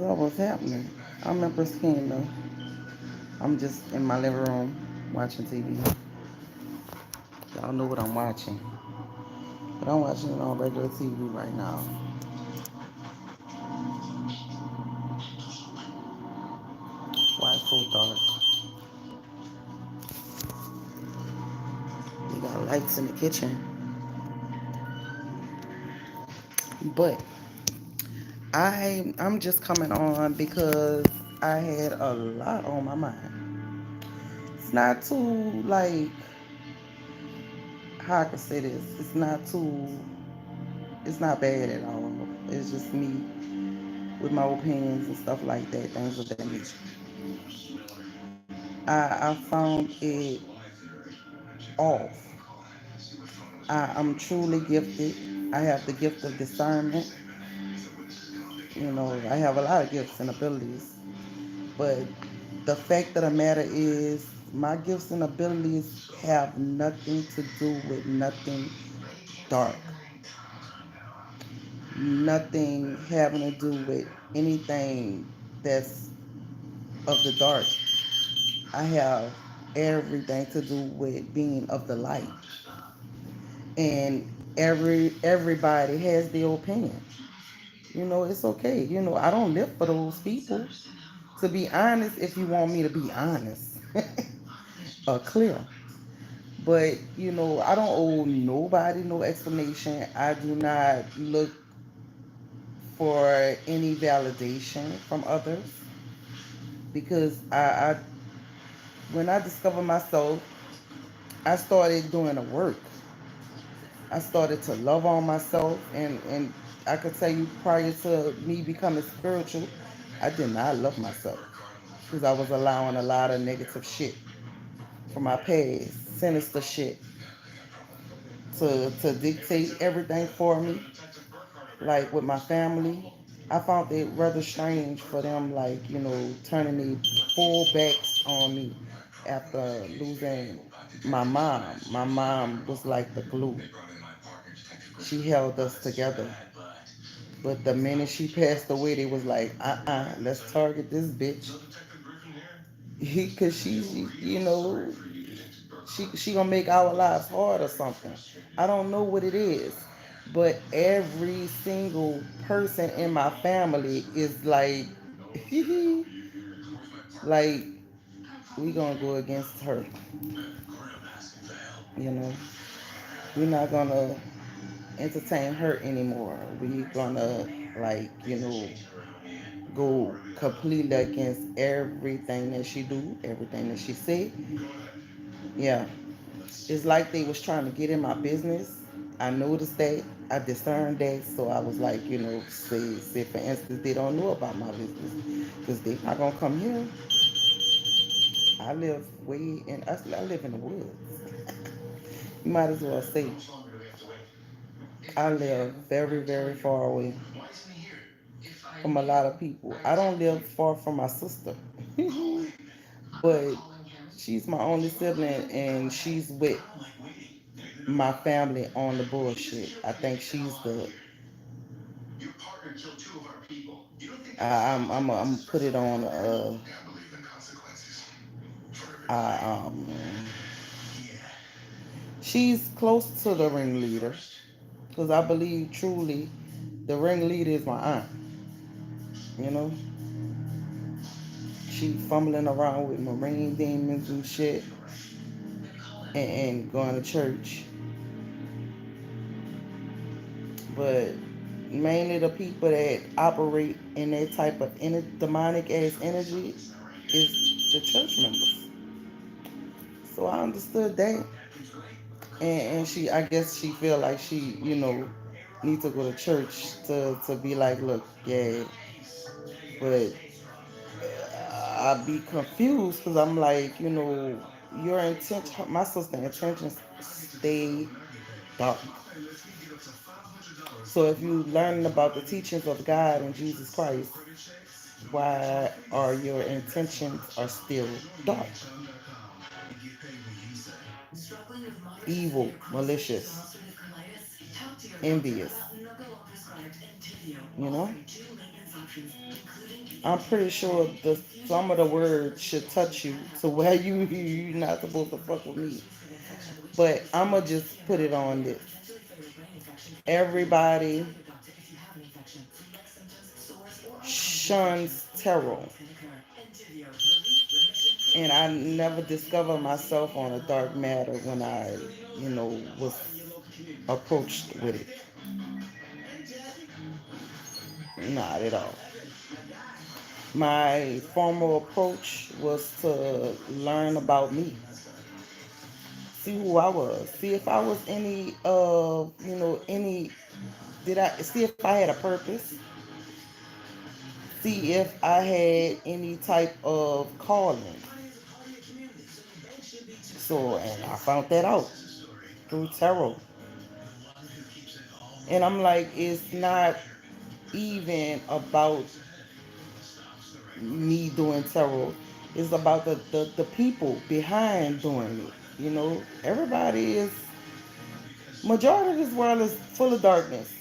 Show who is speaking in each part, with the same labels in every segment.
Speaker 1: up? What's happening? I'm Empress King though. I'm just in my living room watching TV. Y'all know what I'm watching. But I'm watching it on regular TV right now. Why it's so dark? We got lights in the kitchen. But I'm just coming on because I had a lot on my mind. It's not too like how I can say this. It's not bad at all. It's just me with my opinions and stuff like that, things of that nature. I found it off. I'm truly gifted. I have the gift of discernment. You know, I have a lot of gifts and abilities. But the fact of the matter is, my gifts and abilities have nothing to do with nothing dark. Nothing having to do with anything that's of the dark. I have everything to do with being of the light. And everybody has their opinion. You know, it's okay. You know, I don't live for those people. To be honest, if you want me to be honest, clear. But you know, I don't owe nobody no explanation. I do not look for any validation from others because when I discovered myself, I started doing the work. I started to love on myself, and I could tell you prior to me becoming spiritual, I did not love myself because I was allowing a lot of negative shit from my past, sinister shit, to dictate everything for me. Like with my family, I found it rather strange for them, like turning their full backs on me after losing my mom. My mom was like the glue. She held us together. But the minute she passed away, they was like, let's target this bitch. Cause she gonna make our lives hard or something. I don't know what it is, but every single person in my family is like, like we gonna go against her. You know, we're not gonna entertain her anymore. We gonna go completely against everything that she do, everything that she say. Yeah, it's like they was trying to get in my business. I noticed that. I discerned that. So I was like, say for instance, they don't know about my business because they not gonna come here. I live I live in the woods. You might as well say I live very, very far away from a lot of people. I don't live far from my sister, but she's my only sibling and she's with my family on the bullshit. I think she's the. I'm put it on. I, she's close to the ringleader because I believe truly the ringleader is my aunt. You know, she fumbling around with marine demons and shit, and going to church, but mainly the people that operate in that type of demonic ass energy is the church members. So I understood that, and I guess she feel like she need to go to church to be like, look, yeah, but I be confused because I'm like, your intention, my sister intentions stay dark. So if you learning about the teachings of God and Jesus Christ, why are your intentions are still dark, evil, malicious, envious? You know. I'm pretty sure some of the words should touch you to where you're not supposed to fuck with me. But I'ma just put it on this. Everybody shuns tarot, and I never discovered myself on a dark matter when I was approached with it. Not at all. My formal approach was to learn about me, see who I was, see if I was any did I see if I had a purpose, see if I had any type of calling. So, and I found that out through tarot. And I'm like, it's not even about me doing tarot. It's about the people behind doing it. Everybody is, majority of this world is full of darkness.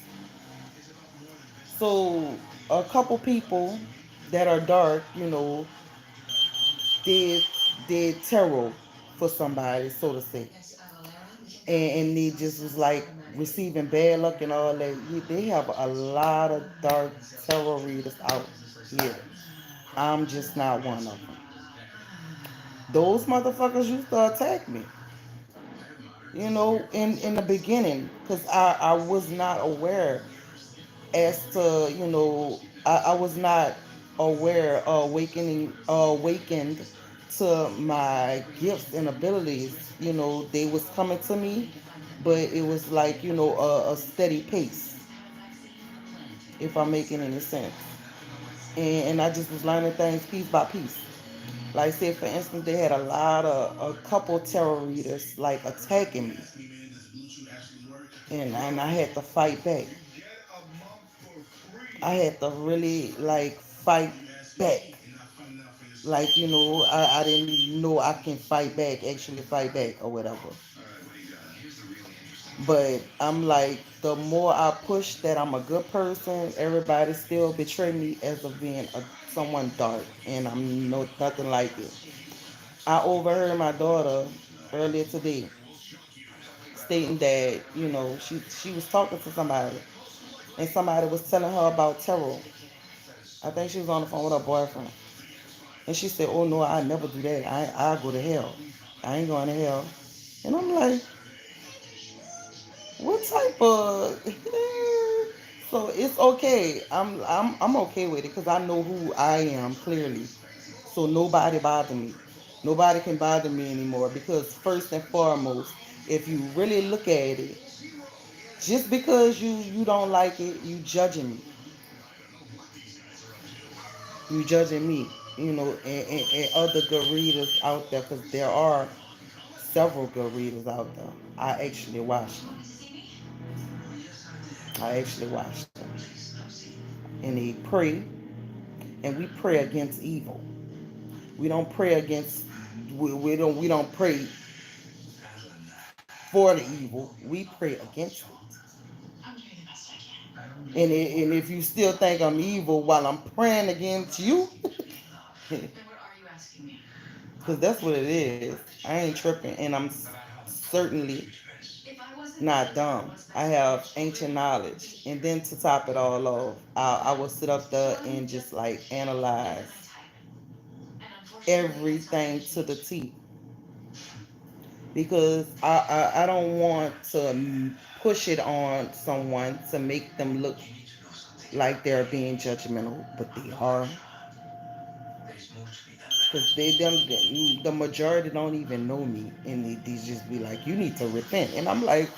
Speaker 1: So a couple people that are dark, did did tarot for somebody, so to say, and they just was like receiving bad luck and all that. They have a lot of dark tarot readers out here. I'm just not one of them. Those motherfuckers used to attack me, in the beginning, because I was not aware as to, I was not aware or awakened to my gifts and abilities. They was coming to me, but it was like, a steady pace, if I'm making any sense. And I just was learning things piece by piece. Like, say for instance, they had a couple tarot readers like attacking me, and I had to fight back. I had to really like fight back. Like, I didn't know I can fight back, actually fight back or whatever. But I'm like, the more I push that I'm a good person, everybody still betray me as of being someone dark, and I'm no nothing like it. I overheard my daughter earlier today stating that, she was talking to somebody, and somebody was telling her about tarot. I think she was on the phone with her boyfriend. And she said, "Oh no, I never do that. I go to hell. I ain't going to hell." And I'm like, "What type of?" So it's okay. I'm okay with it because I know who I am clearly. So nobody bother me. Nobody can bother me anymore because first and foremost, if you really look at it, just because you don't like it, you judging me. You judging me. And other good readers out there, because there are several good readers out there. I actually watch them. I actually watch them. And they pray, and we pray against evil. We don't pray against. We don't pray for the evil. We pray against it. And if you still think I'm evil while I'm praying against you, because that's what it is. I ain't tripping, and I'm certainly not dumb. I have ancient knowledge. And then to top it all off, I will sit up there and just like analyze everything to the T. Because I don't want to push it on someone to make them look like they're being judgmental, but they are. Because the majority don't even know me, and they just be like, "You need to repent," and I'm like,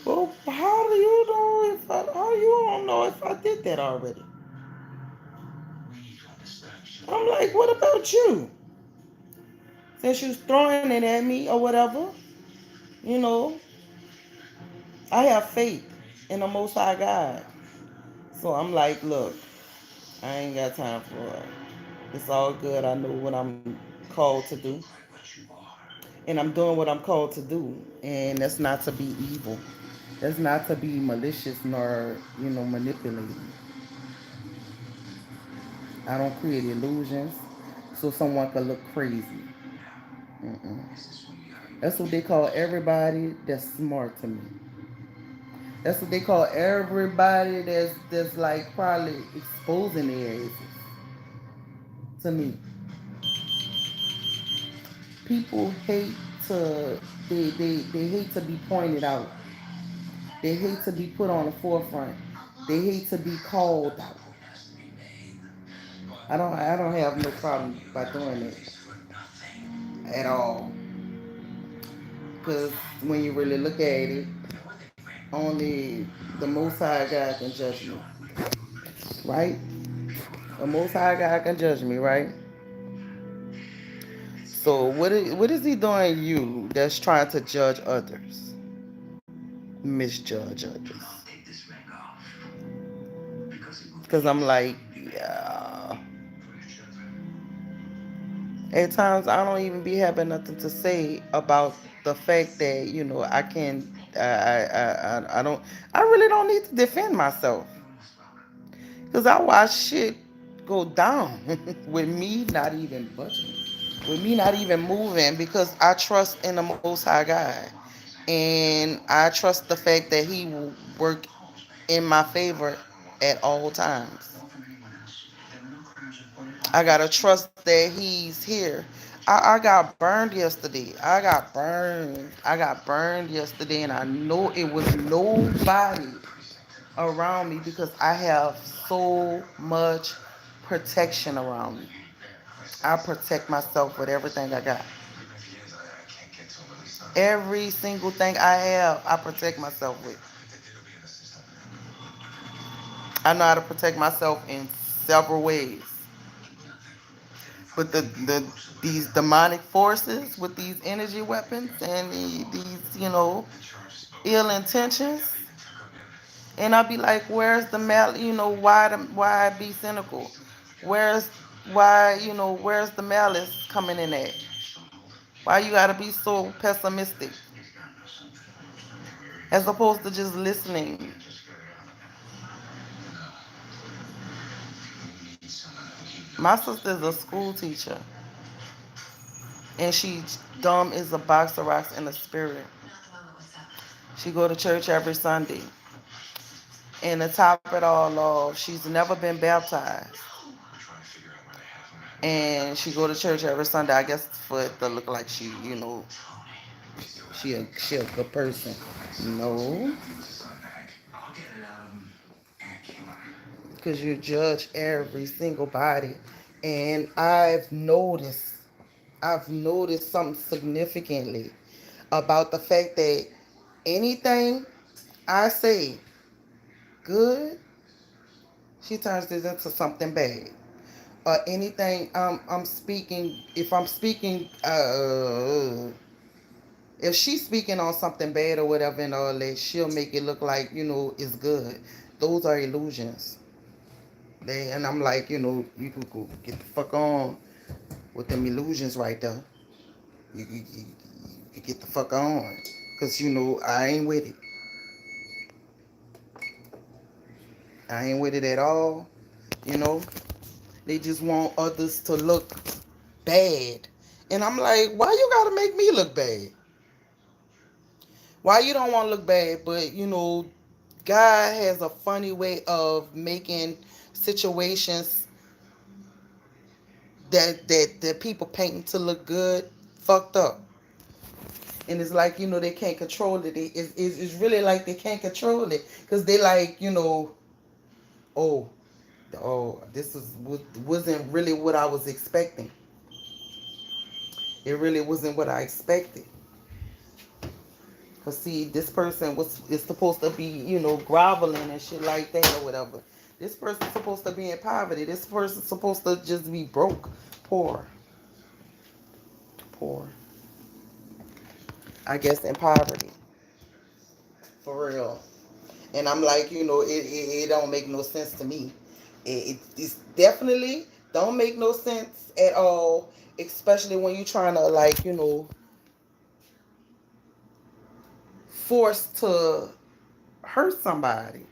Speaker 1: "Well, how do you know if how you don't know if I did that already?" I'm like, "What about you? Since you was throwing it at me or whatever, you know, I have faith in the Most High God." So I'm like, "Look, I ain't got time for it. It's all good. I know what I'm called to do, and I'm doing what I'm called to do, and that's not to be evil. That's not to be malicious nor manipulating. I don't create illusions so someone can look crazy. Mm-mm. That's what they call everybody that's smart to me. That's what they call everybody that's like probably exposing their asses to me. People hate to they hate to be pointed out. They hate to be put on the forefront. They hate to be called out. I don't have no problem by doing it at all. Because when you really look at it, only the Most High God can judge me, right? The Most High God can judge me, right? So what is he doing you that's trying to judge others, misjudge others? Because I'm like, yeah. At times I don't even be having nothing to say about the fact that I can I don't I really don't need to defend myself because I watch shit go down with me not even budging, with me not even moving because I trust in the Most High God and I trust the fact that He will work in my favor at all times. I gotta trust that he's here. I got burned yesterday. I got burned yesterday, and I know it was nobody around me because I have so much protection around me. I protect myself with everything I got. Every single thing I have, I protect myself with. I know how to protect myself in several ways. But these demonic forces with these energy weapons and these ill intentions, and I'll be like, where's the mal? Why be cynical? Where's where's the malice coming in at? Why you gotta be so pessimistic as opposed to just listening? My sister's a school teacher, and she dumb as a box of rocks in the spirit. She go to church every Sunday. And to top it all off, she's never been baptized. And she go to church every Sunday, I guess for it to look like she a good person. No, because you judge every single body. And I've noticed something significantly about the fact that anything I say good, she turns this into something bad. Anything I'm speaking, if she's speaking on something bad or whatever and all that, she'll make it look like it's good. Those are illusions. And I'm like, you can go get the fuck on with them illusions right there. You get the fuck on, cause I ain't with it. I ain't with it at all. You know, they just want others to look bad, and I'm like, why you gotta make me look bad? Why you don't want to look bad? But God has a funny way of making situations that people paint to look good fucked up. And it's like they can't control it. It's really like they can't control it because they like oh this wasn't really what I was expecting. It really wasn't what I expected. Cause see, this person is supposed to be, groveling and shit like that or whatever. This person's supposed to be in poverty. This person's supposed to just be broke, poor, poor. I guess in poverty, for real. And I'm like, it don't make no sense to me. It's definitely don't make no sense at all, especially when you're trying to like, force to hurt somebody.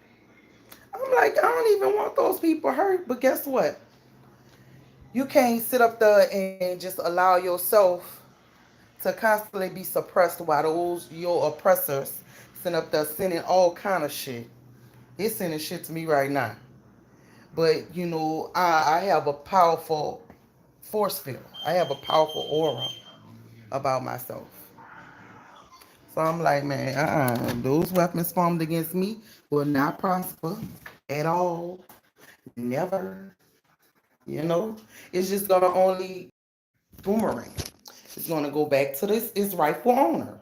Speaker 1: I'm like, I don't even want those people hurt, but guess what? You can't sit up there and just allow yourself to constantly be suppressed while those your oppressors sitting up there sending all kind of shit. It's sending shit to me right now. But I have a powerful force field. I have a powerful aura about myself. So I'm like, man, those weapons formed against me will not prosper at all. Never. You know, it's just gonna only boomerang. It's gonna go back to its rightful owner.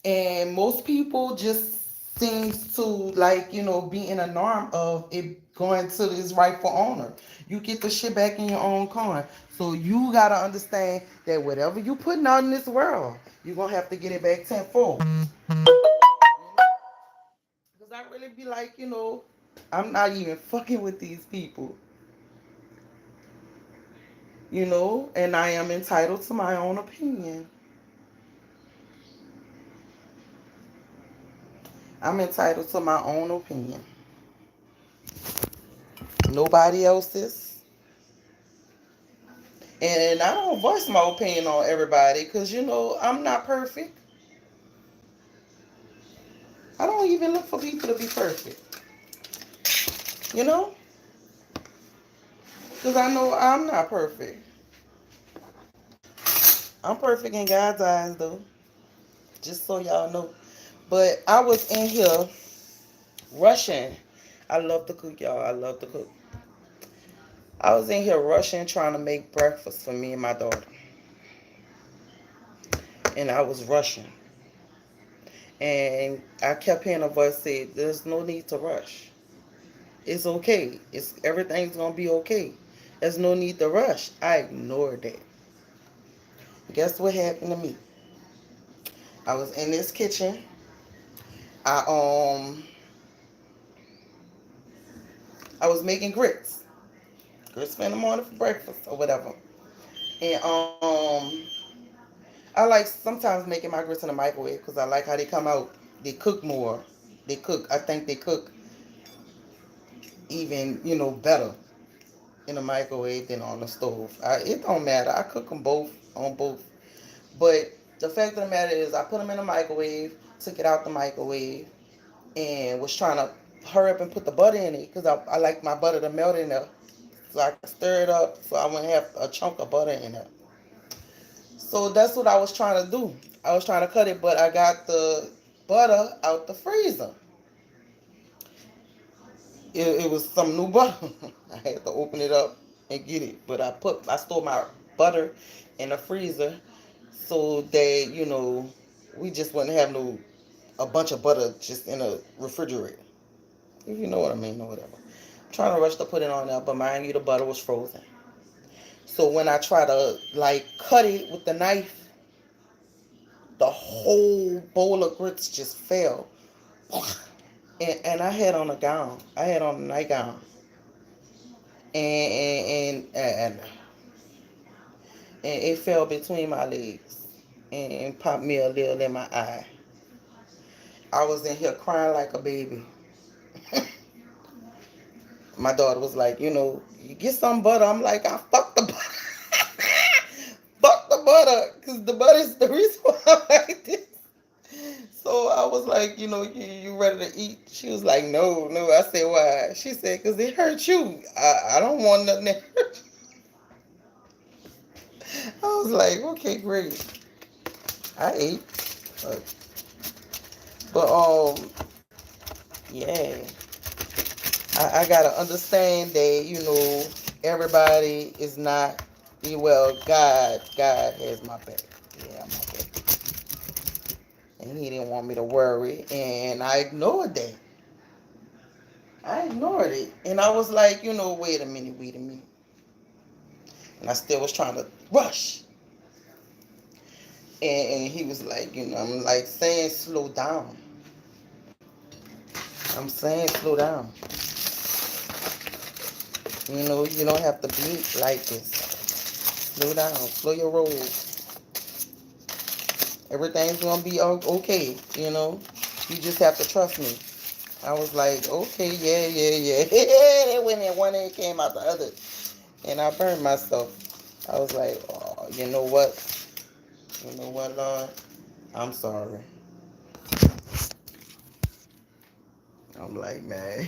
Speaker 1: And most people just seems to like be in a norm of it going to this rightful owner. You get the shit back in your own coin. So you gotta understand that whatever you putting out in this world, you're gonna have to get it back tenfold. Because I really be like, I'm not even fucking with these people, and I am entitled to my own opinion. I'm entitled to my own opinion. Nobody else's. And I don't voice my opinion on everybody because, I'm not perfect. I don't even look for people to be perfect, you know? Because I know I'm not perfect. I'm perfect in God's eyes, though, just so y'all know. But I was in here rushing. I love to cook, y'all. I love to cook. I was in here rushing, trying to make breakfast for me and my daughter. And I was rushing. And I kept hearing a voice say, there's no need to rush. It's okay. Everything's gonna be okay. There's no need to rush. I ignored that. Guess what happened to me? I was in this kitchen. I I was making grits in the morning for breakfast or whatever. And I like sometimes making my grits in the microwave because I like how they come out. They cook more. They cook. I think they cook even better in the microwave than on the stove. It don't matter. I cook them both on both. But the fact of the matter is, I put them in the microwave, took it out the microwave, and was trying to hurry up and put the butter in it because I like my butter to melt in there, so I can stir it up so I wouldn't have a chunk of butter in there. So that's what I was trying to do. I was trying to cut it, but I got the butter out the freezer. It was some new butter. I had to open it up and get it. But I store my butter in the freezer so that we just wouldn't have a bunch of butter just in a refrigerator. If you know what I mean or whatever. I'm trying to rush to put it on there, but mind you, the butter was frozen. So when I try to like cut it with the knife, the whole bowl of grits just fell. And I had on a gown. I had on a nightgown. And it fell between my legs and popped me a little in my eye. I was in here crying like a baby. My daughter was like, you get some butter. I'm like, I fuck the butter. Fuck the butter. Because the butter is the reason why I like this. So I was like, you ready to eat? She was like, no, no. I said, why? She said, because it hurt you. I don't want nothing that hurt you. I was like, okay, great. I ate. But yeah. I gotta understand that everybody is not well. God has my back. Yeah, my back, and He didn't want me to worry, and I ignored that. I ignored it, and I was like, wait a minute, and I still was trying to rush, and He was like, I'm like saying slow down. I'm saying slow down. You don't have to be like this. Slow down. Slow your roll. Everything's gonna be okay. You just have to trust me. I was like, okay, yeah. When one end came out the other. and I burned myself. I was like, oh, you know what? You know what, Lord? I'm sorry. I'm like, man.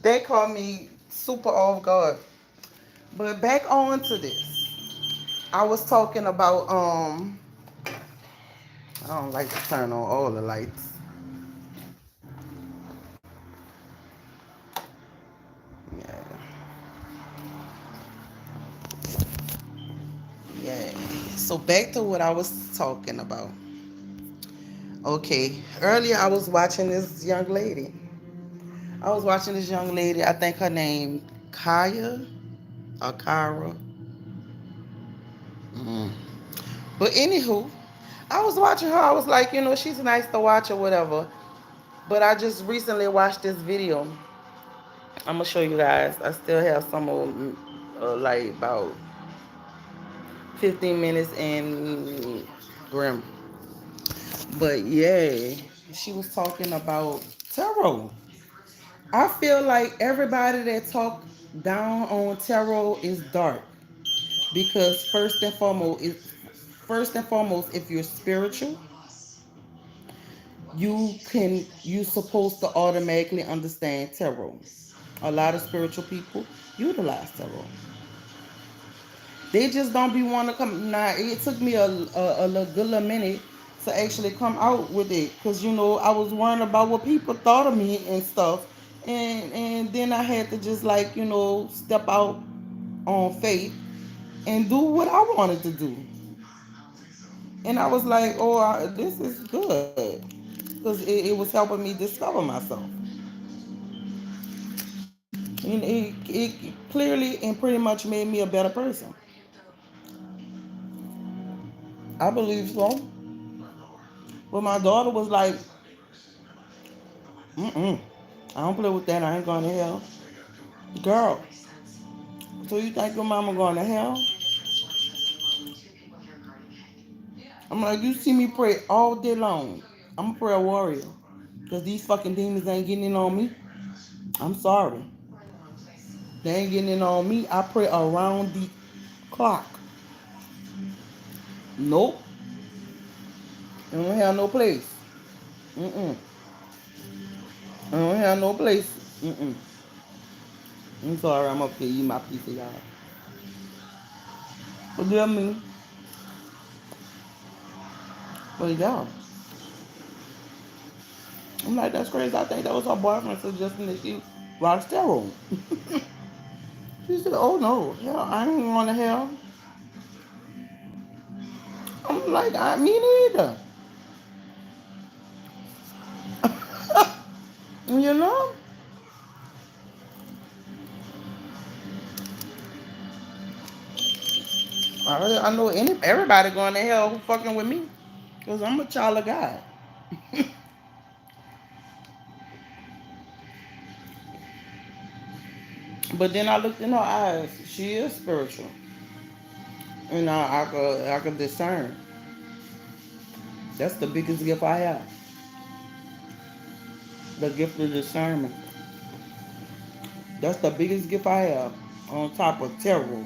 Speaker 1: They call me super off guard. But back on to this. I was talking about I don't like to turn on all the lights. Yeah. Yeah. So back to what I was talking about. Okay. Earlier I was watching this young lady. I was watching this young lady, I think her name Kaya or Kyra. Mm. But anywho, I was watching her. I was like, she's nice to watch or whatever. But I just recently watched this video. I'm gonna show you guys. I still have some old, like about 15 minutes in Grim. But yeah, she was talking about tarot. I feel like everybody that talk down on tarot is dark because first and foremost, if you're spiritual, you supposed to automatically understand tarot. A lot of spiritual people utilize tarot. They just don't be want to come. Now it took me a good little minute to actually come out with it because I was worrying about what people thought of me and stuff, and then I had to just like step out on faith and do what I wanted to do, and I was like, oh, this is good because it was helping me discover myself. And it clearly and pretty much made me a better person. I believe so. But my daughter was like, mm-mm, I don't play with that. I ain't going to hell. Girl, so you think your mama going to hell? I'm like, you see me pray all day long. I'm a prayer warrior. Because these fucking demons ain't getting in on me. I'm sorry. They ain't getting in on me. I pray around the clock. Nope. I don't have no place. Mm-mm. I don't have no place. Mm-mm. I'm sorry. I'm up here eating my piece of y'all. Forgive me. But yeah. I'm like, that's crazy. I think that was her boyfriend suggesting that she rock steroid. She said, oh no, hell, I ain't going to hell. I'm like, me neither. you know? I know everybody going to hell who fucking with me. Because I'm a child of God. But then I looked in her eyes. She is spiritual. And I could discern. That's the biggest gift I have. The gift of discernment. That's the biggest gift I have. On top of terror.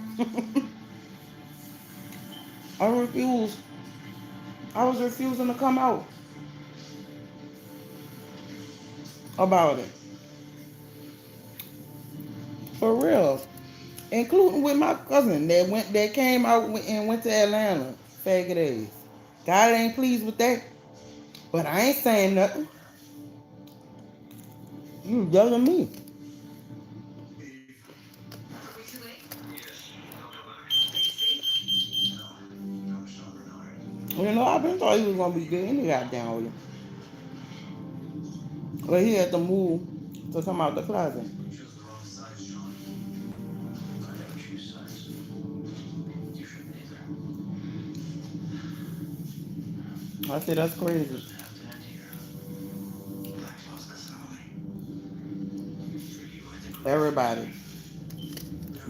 Speaker 1: I refuse. I was refusing to come out about it. For real. Including with my cousin that came out and went to Atlanta. Faggot days. God ain't pleased with that. But I ain't saying nothing. You judging me. I've been thought he was gonna be good any goddamn way. But he had to move to come out the closet. I said that's crazy. Everybody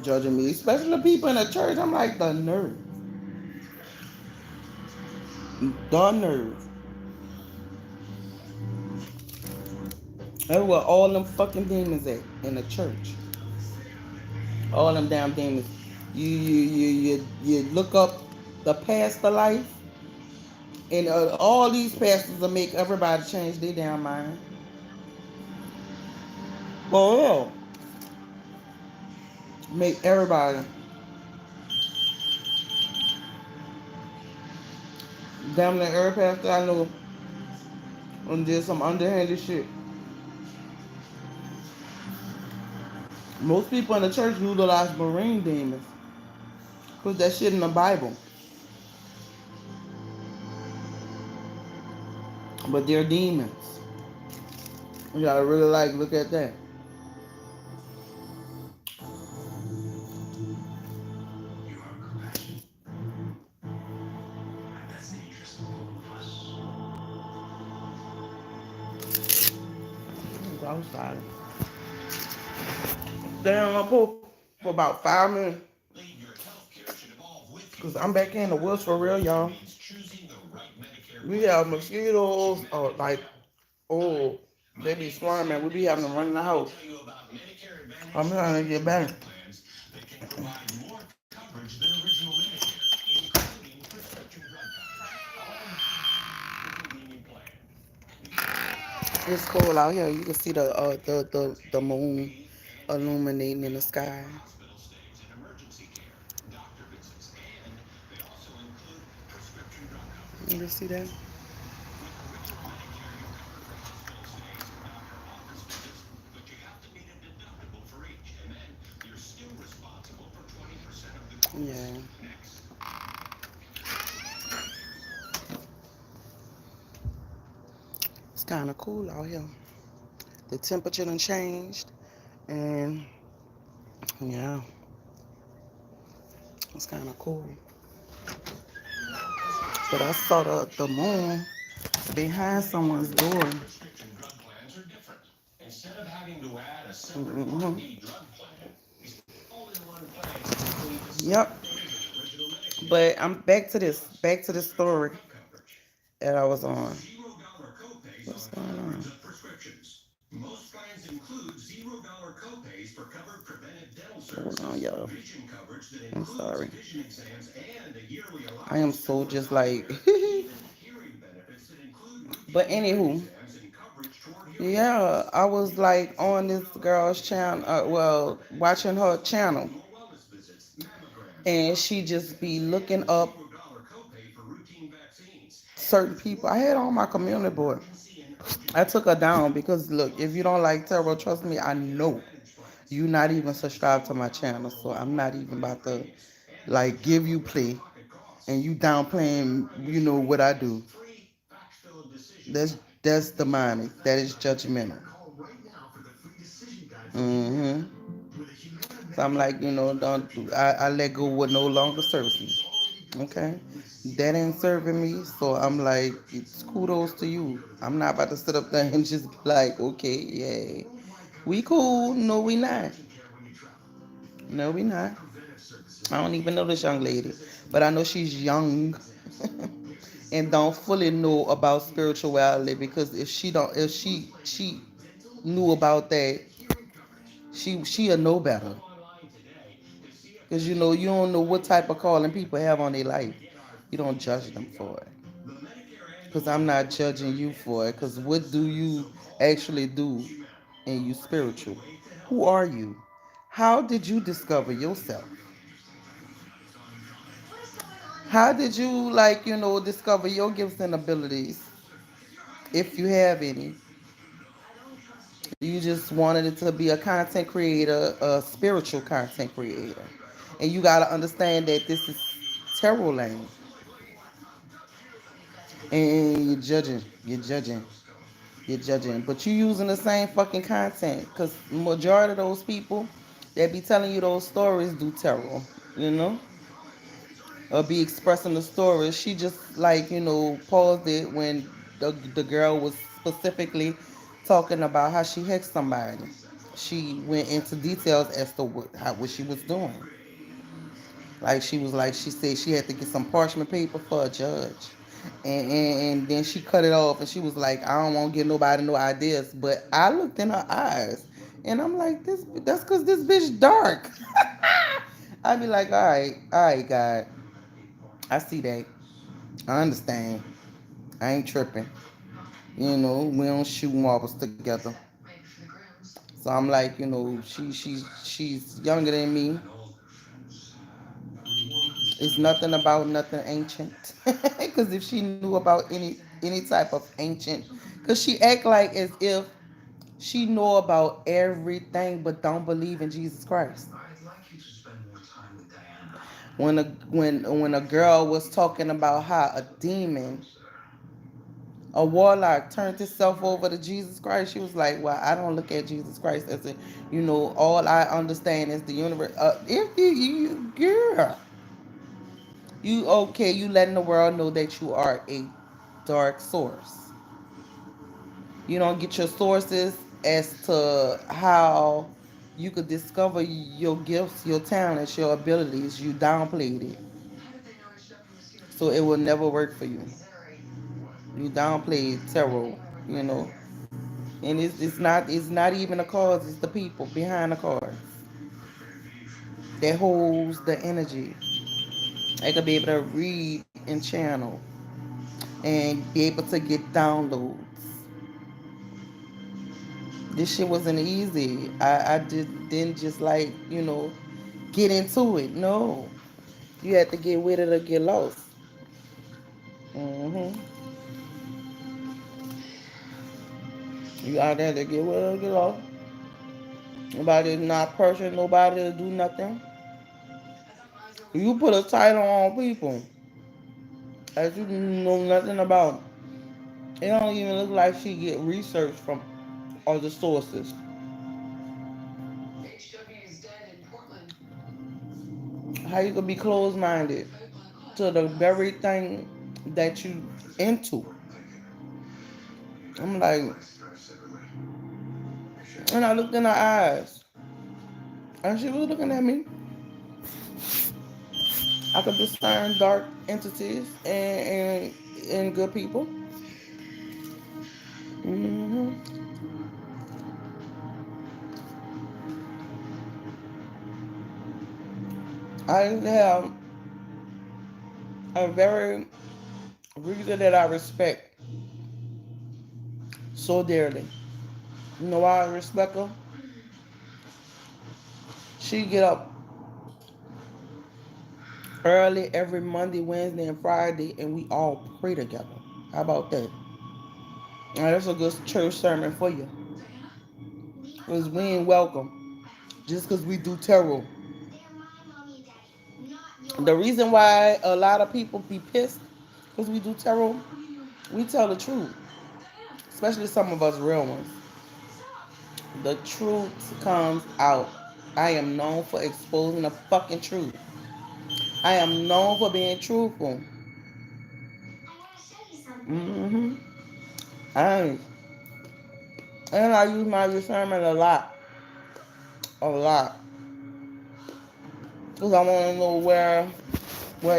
Speaker 1: judging me, especially the people in the church. I'm like the nerve, the nerve. That's where all them fucking demons at in the church. All them damn demons. You look up the pastor life, and all these pastors will make everybody change their damn mind. For make everybody. Damn near every pastor I know and did some underhanded shit. Most people in the church utilize marine demons. Put that shit in the Bible. But they're demons. You gotta really look at that. Outside. Damn, I'm for about 5 minutes. Cause I'm back in the woods for real, y'all. We have mosquitoes, oh, they be swarming. We be having them run in the house. I'm trying to get back. It's cold out here. You can see the moon illuminating in the sky. You see that? Yeah. It's kind of cool out here. The temperature done changed, and yeah, it's kind of cool. But I saw the moon behind someone's door. Mm-hmm. Yep. But I'm back to this story that I was on. What's going on? Hold on, y'all. I'm sorry. I am so just like. But anywho, yeah, I was like on this girl's channel, well, watching her channel, and she just be looking up certain people. I had on my community board. I took her down because look, if you don't like tarot, trust me, I know you not even subscribed to my channel, so I'm not even about to like give you play and you downplaying, what I do. That's demonic. That is judgmental. Mm-hmm. So I'm like, don't I let go what no longer serves me. Okay? That ain't serving me. So I'm like, it's kudos to you. I'm not about to sit up there and just be like, okay, yeah. We cool. No, we not. No, we not. I don't even know this young lady. But I know she's young and don't fully know about spirituality because if she knew about that, she'll know better. Because you don't know what type of calling people have on their life. You don't judge them for it. Because I'm not judging you for it. Because what do you actually do in you spiritual? Who are you? How did you discover yourself? How did you discover your gifts and abilities, if you have any? You just wanted it to be a content creator, a spiritual content creator. And you got to understand that this is tarot lane. And you're judging. But you using the same fucking content. Because majority of those people that be telling you those stories do tarot, you know? Or be expressing the stories. She just paused it when the girl was specifically talking about how she hexed somebody. She went into details as to what she was doing. Like she said she had to get some parchment paper for a judge. And then she cut it off and she was like, I don't want to give nobody no ideas. But I looked in her eyes and I'm like, that's because this bitch dark. I be like, all right, God, I see that. I understand. I ain't tripping. You know, we don't shoot marbles together. So I'm like, you know, she's younger than me. It's nothing about nothing ancient. Because if she knew about any type of ancient, because she act like as if she know about everything but don't believe in Jesus Christ. When a girl was talking about how a demon, a warlock turned himself over to Jesus Christ, she was like, "Well, I don't look at Jesus Christ as a, all I understand is the universe." If you girl, you okay? You letting the world know that you are a dark source. You don't get your sources as to how you could discover your gifts, your talents, your abilities. You downplayed it, so it will never work for you. You downplayed tarot, you know, and it's not even the cards. It's the people behind the cards that holds the energy. They could be able to read and channel and be able to get downloads. This shit wasn't easy. I didn't just like, get into it. No. You had to get with it or get lost. hmm You out there to get with it or get lost. Nobody not pressure nobody to do nothing. You put a title on people that you know nothing about. It don't even look like she get research from other sources. How you could be closed minded to the very thing that you into? I'm like, and I looked in her eyes, and she was looking at me. I could discern dark entities and good people. hmm I have a very reader that I respect so dearly. You know why I respect her? She get up early every Monday, Wednesday, and Friday, and we all pray together. How about that? Now, that's a good church sermon for you. Because we ain't welcome just because we do tarot. The reason why a lot of people be pissed because we do tarot, we tell the truth, especially some of us real ones. The truth comes out. I am known for exposing the fucking truth. I am known for being truthful. hmm I and I use my discernment a lot, a lot, because I want to know where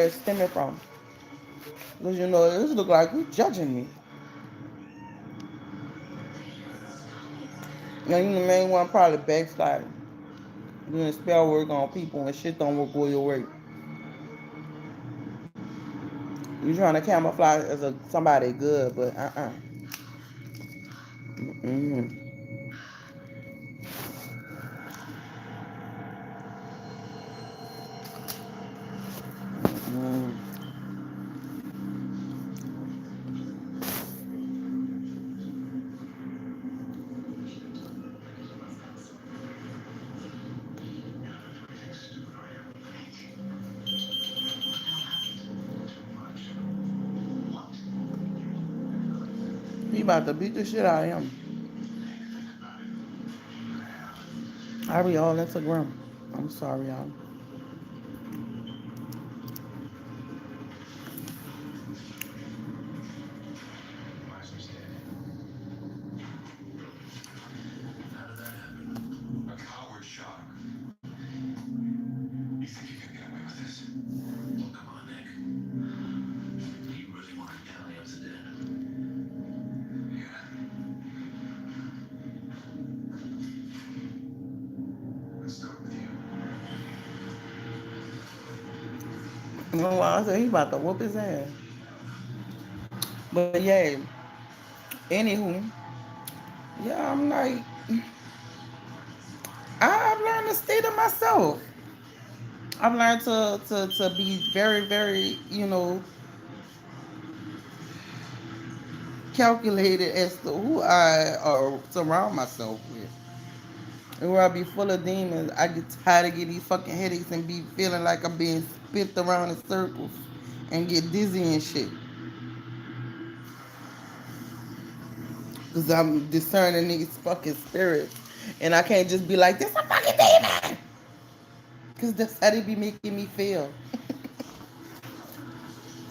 Speaker 1: it's stemming from. Because this look like you judging me. Now you the main one probably backsliding, doing spell work on people and shit don't work for your way. You trying to camouflage as somebody good, but Mm-hmm. Mm-hmm. He about to beat the shit out of him. I be all Instagram. I'm sorry, y'all. Well, I said he about to whoop his ass. But yeah, anywho, yeah, I'm like, I've learned to stay to myself. I've learned to be very, very, calculated as to who I surround myself with. And where I be full of demons, I get tired of getting these fucking headaches and be feeling like I'm being spit around in circles and get dizzy and shit. Because I'm discerning these fucking spirits. And I can't just be like, this a fucking demon. Because that's how they be making me feel.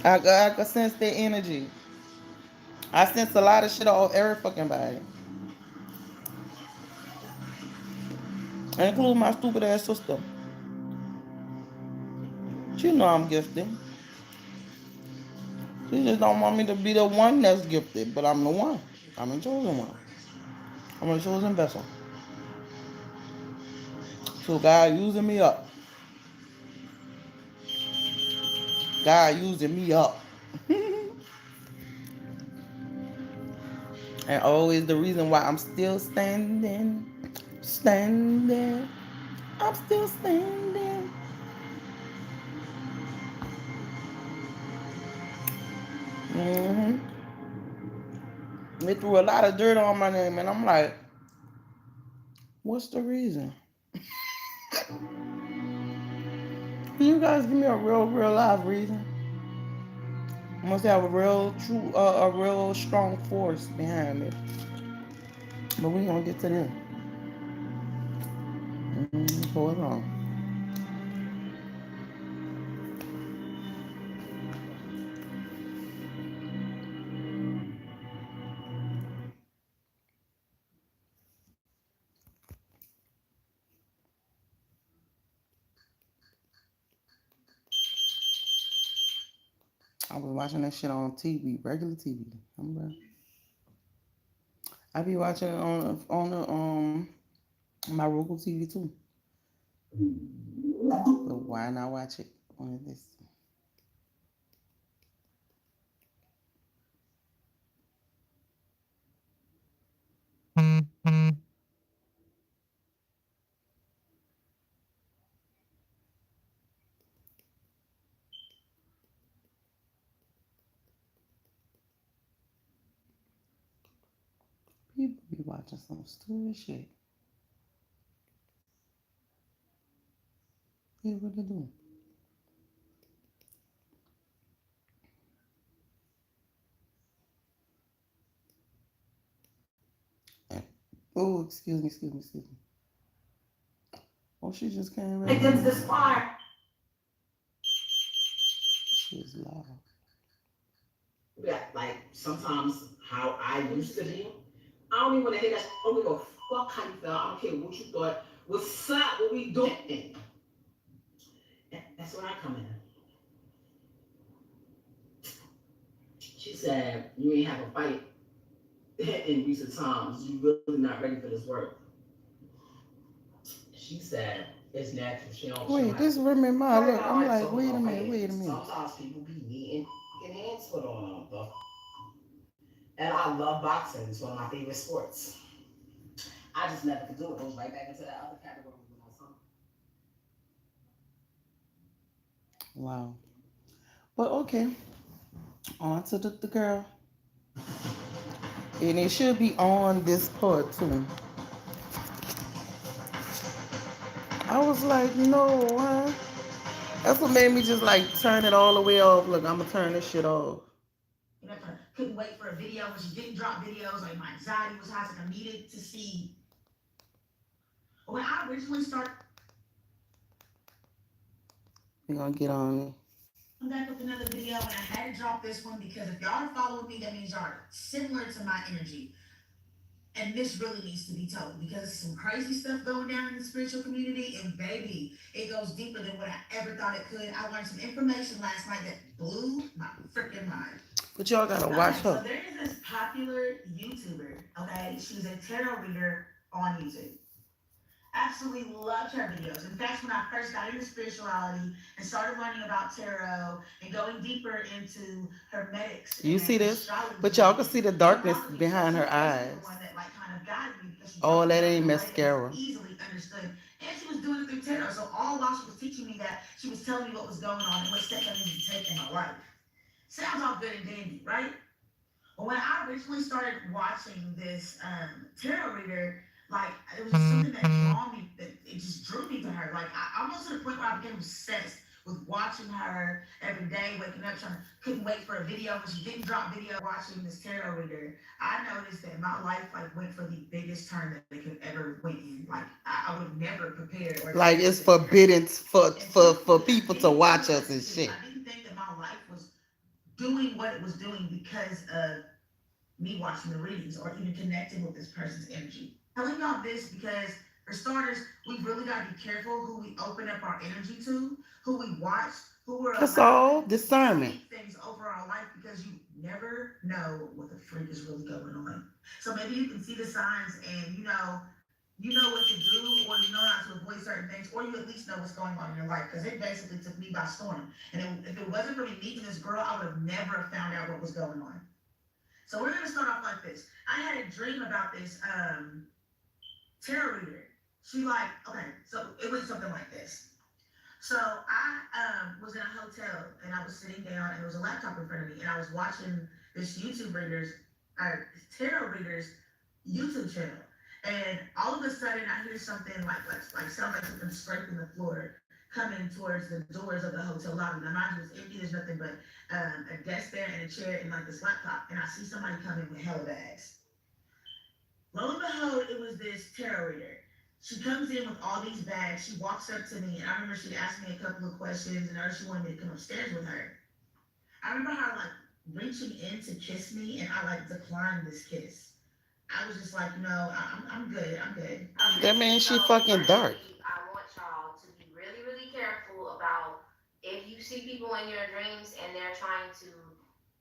Speaker 1: I can sense their energy. I sense a lot of shit off every fucking body. Including my stupid ass sister. She know I'm gifted. She just don't want me to be the one that's gifted, but I'm the one. I'm the chosen one. I'm a chosen vessel. So God using me up. God using me up. And always the reason why I'm still standing. Standing. I'm still standing. Mm-hmm. They threw a lot of dirt on my name, and I'm like, what's the reason? Can you guys give me a real live reason? I must have a real true, a real strong force behind it. But we gonna get to them. Hold on. I was watching that shit on TV, regular TV. I be watching it on the my Roku TV too. But why not watch it on this? People be watching some stupid shit. Hey, what they doing? Oh, excuse me. Oh, she just came right in. This fire. She is loud. Yeah, like sometimes how I used to be. I don't even want to hear that. I don't give a fuck how you felt. I don't care what you thought. What's up? What we doing? That's where I come in. She said, you ain't have a fight in recent times. You really not ready for this work. She said, it's natural. Wait, this Remy Ma. Look, I'm like, wait a minute. Sometimes people be needing getting hands put on them. And I love boxing. It's one of my favorite sports. I just never could do it. It goes right back into that other category. Wow. But okay, on to the girl. And it should be on this part too. I was like, no, huh? That's what made me just like turn it all the way off. Look, I'm gonna turn this shit off. Couldn't wait for a video when she didn't drop videos. Like my anxiety was high, so I needed to see. When I originally started, we're gonna get on it. I'm back with another video, and I had to drop this one because if y'all are following me, that means y'all are similar to my energy. And this really needs to be told because there's some crazy stuff going down in the spiritual community, and baby, it goes deeper than what I ever thought it could. I learned some information last night that blew my freaking mind. But y'all gotta watch her. So there is this popular YouTuber, okay? She's a tarot reader on YouTube.
Speaker 2: Absolutely loved her videos. In fact, when I first got into spirituality and started learning about tarot and going deeper into hermetics
Speaker 1: You see
Speaker 2: and
Speaker 1: this? But y'all
Speaker 2: astrology
Speaker 1: can
Speaker 2: and
Speaker 1: see the darkness
Speaker 2: numerology,
Speaker 1: behind
Speaker 2: she
Speaker 1: her
Speaker 2: was basically the
Speaker 1: eyes.
Speaker 2: one that like kind of guided me because she
Speaker 1: Oh,
Speaker 2: broke it
Speaker 1: that
Speaker 2: down
Speaker 1: ain't
Speaker 2: in a way that was
Speaker 1: mascara.
Speaker 2: easily understood. And she was doing it through tarot. So all while she was teaching me that, she was telling me what was going on and what steps I needed to take in my life. Sounds all good and dandy, right? But when I originally started watching this tarot reader, like it was just something that draw me, that it just drew me to her. Like I almost to the point where I became obsessed with watching her every day, waking up, trying to couldn't wait for a video when she didn't drop video. Watching this tarot reader, I noticed that my life like went for the biggest turn that it could ever went in. Like I would never prepared or
Speaker 1: Like
Speaker 2: expected
Speaker 1: it's
Speaker 2: it to happen.
Speaker 1: forbidden for
Speaker 2: And
Speaker 1: for
Speaker 2: truthfully, I
Speaker 1: people to
Speaker 2: didn't
Speaker 1: watch us
Speaker 2: realize
Speaker 1: and
Speaker 2: it too.
Speaker 1: shit.
Speaker 2: I didn't think that my life was doing what it was doing because of me watching the readings or even connecting with this person's energy. Telling y'all this because, for starters, we really got to be careful who we open up our energy to, who we watch, who we're
Speaker 1: That's
Speaker 2: allowing
Speaker 1: all
Speaker 2: to
Speaker 1: discernment.
Speaker 2: speak things over our life because you never know what the freak is really going on. So maybe you can see the signs and you know what to do or you know how to avoid certain things or you at least know what's going on in your life because it basically took me by storm. And if it wasn't for me meeting this girl, I would have never found out what was going on. So we're gonna start off like this. I had a dream about this tarot reader. She like, okay, so it went something like this. So I was in a hotel and I was sitting down and there was a laptop in front of me and I was watching this uh, tarot readers YouTube channel. And all of a sudden I hear something like sounds like something scraping the floor coming towards the doors of the hotel lobby. Now mind you, it's empty, there's nothing but a desk there and a chair and like this laptop. And I see somebody coming with hella bags. Lo and behold, it was this tarot reader. She comes in with all these bags. She walks up to me, and I remember she asked me a couple of questions, and she wanted me to come upstairs with her. I remember her like reaching in to kiss me, and I like declined this kiss. I was just like, I'm good. I'm good.
Speaker 1: That
Speaker 2: Okay,
Speaker 1: means she
Speaker 2: so
Speaker 1: fucking dark.
Speaker 2: firstly, I want y'all to be really, really careful about if you see people in your dreams and they're trying to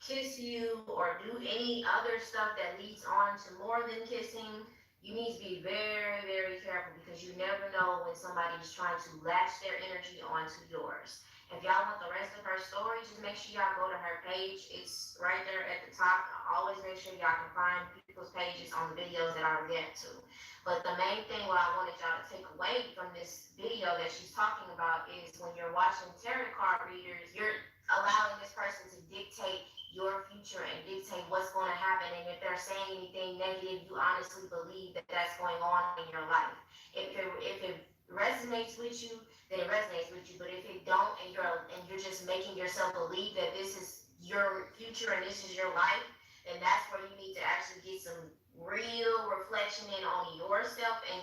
Speaker 2: kiss you or do any other stuff that leads on to more than kissing. You need to be very, very careful because you never know when somebody's trying to latch their energy onto yours. If y'all want the rest of her story, just make sure y'all go to her page. It's right there at the top. Always make sure y'all can find people's pages on the videos that I react to. But the main thing what I wanted y'all to take away from this video that she's talking about is when you're watching tarot card readers, you're allowing this person to dictate your future and dictate what's going to happen. And if they're saying anything negative, you honestly believe that that's going on in your life. If it resonates with you, then it resonates with you. But if it don't, and you're just making yourself believe that this is your future and this is your life, then that's where you need to actually get some real reflection in on yourself and